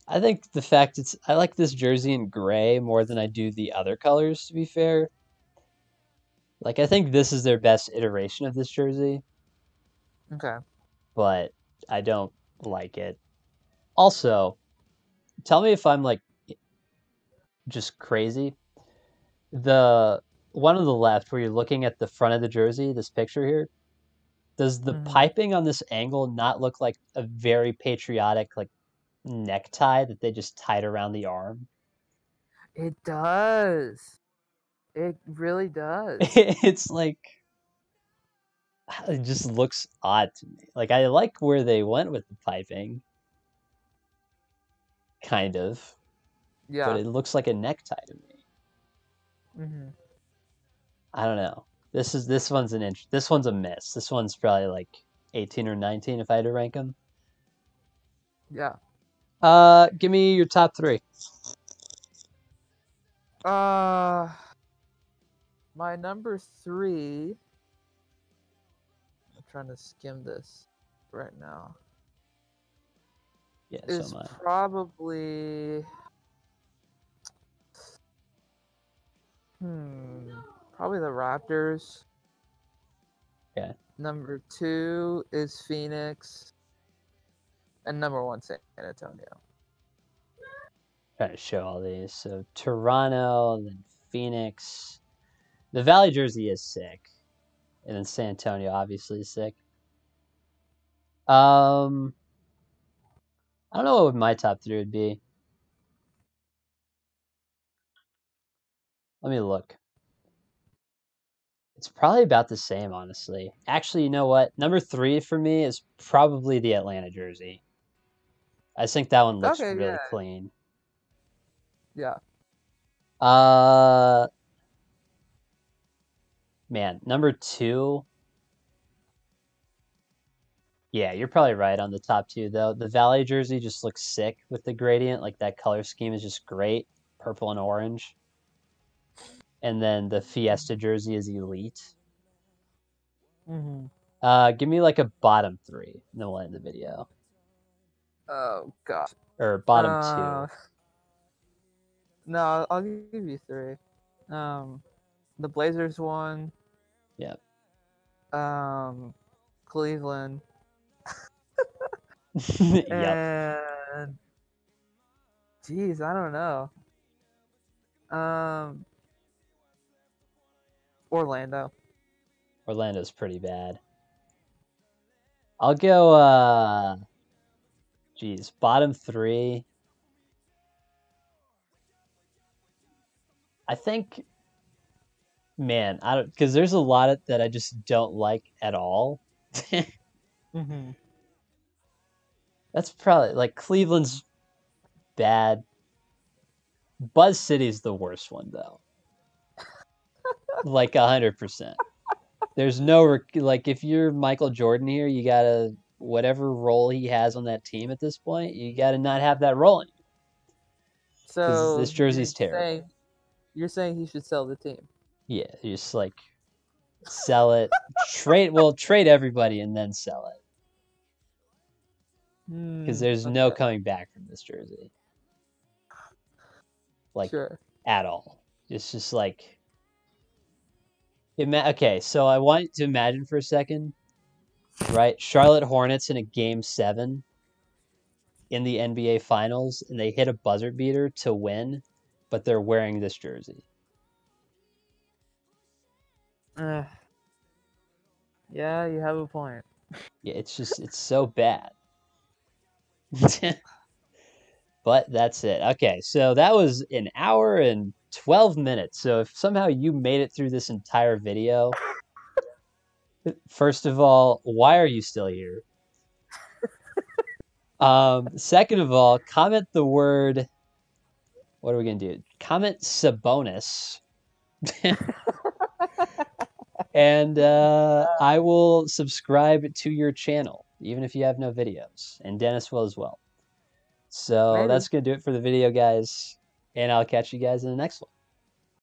I think the fact I like this jersey in gray more than I do the other colors, to be fair. Like I think this is their best iteration of this jersey, Okay. but I don't like it. Also, tell me if I'm like just crazy. The one on the left where you're looking at the front of the jersey, this picture here, does the Mm-hmm. piping on this angle not look like a very patriotic like necktie that they just tied around the arm? It does. It really does. It's like it just looks odd to me. Like I like where they went with the piping, kind of, but Yeah. it looks like a necktie to me. Mm-hmm. I don't know. This one's this one's a miss. This one's probably like 18 or 19 if I had to rank them. Yeah. Give me your top 3. My number 3. I'm trying to skim this right now. Yeah, Is so am I. probably probably the Raptors. Yeah. Number 2 is Phoenix, and number 1 San Antonio. Trying to show all these. So Toronto, then Phoenix. The Valley jersey is sick, and then San Antonio obviously is sick. I don't know what my top 3 would be. Let me look. It's probably about the same, honestly. Actually, you know what? Number 3 for me is probably the Atlanta jersey. I think that one looks Okay, really yeah, clean. yeah. Man, number 2. Yeah, you're probably right on the top two, though. The Valley jersey just looks sick with the gradient. Like that color scheme is just great, purple and orange. And then the Fiesta jersey is elite. Mm-hmm. Give me like a bottom three, and then we'll end the video. Oh gosh. Or bottom two. No, I'll give you three. The Blazers one. Yep. Cleveland. Yep. And geez, I don't know. Orlando. Orlando's pretty bad. I'll go geez, bottom three. I think, man, I don't, because there's a lot of, that I just don't like at all. Mm-hmm. That's probably like Cleveland's bad. Buzz City's the worst one though. Like 100%. There's no like if you're Michael Jordan here, you gotta whatever role he has on that team at this point, you gotta not have that role in you. Because So this jersey's terrible. You're saying he should sell the team? Yeah, you just like sell it, trade everybody and then sell it. Because there's no coming back from this jersey. Like sure. At all. It's just like okay, so I want you to imagine for a second, right? Charlotte Hornets in a game 7 in the NBA Finals, and they hit a buzzer beater to win, but they're wearing this jersey. Yeah, you have a point. Yeah, it's so bad. But that's it. Okay, so that was an hour and 12 minutes. So if somehow you made it through this entire video, first of all, why are you still here? Second of all, comment the word. What are we gonna do? Comment Sabonis. And I will subscribe to your channel, even if you have no videos. And Dennis will as well. So that's going to do it for the video, guys. And I'll catch you guys in the next one.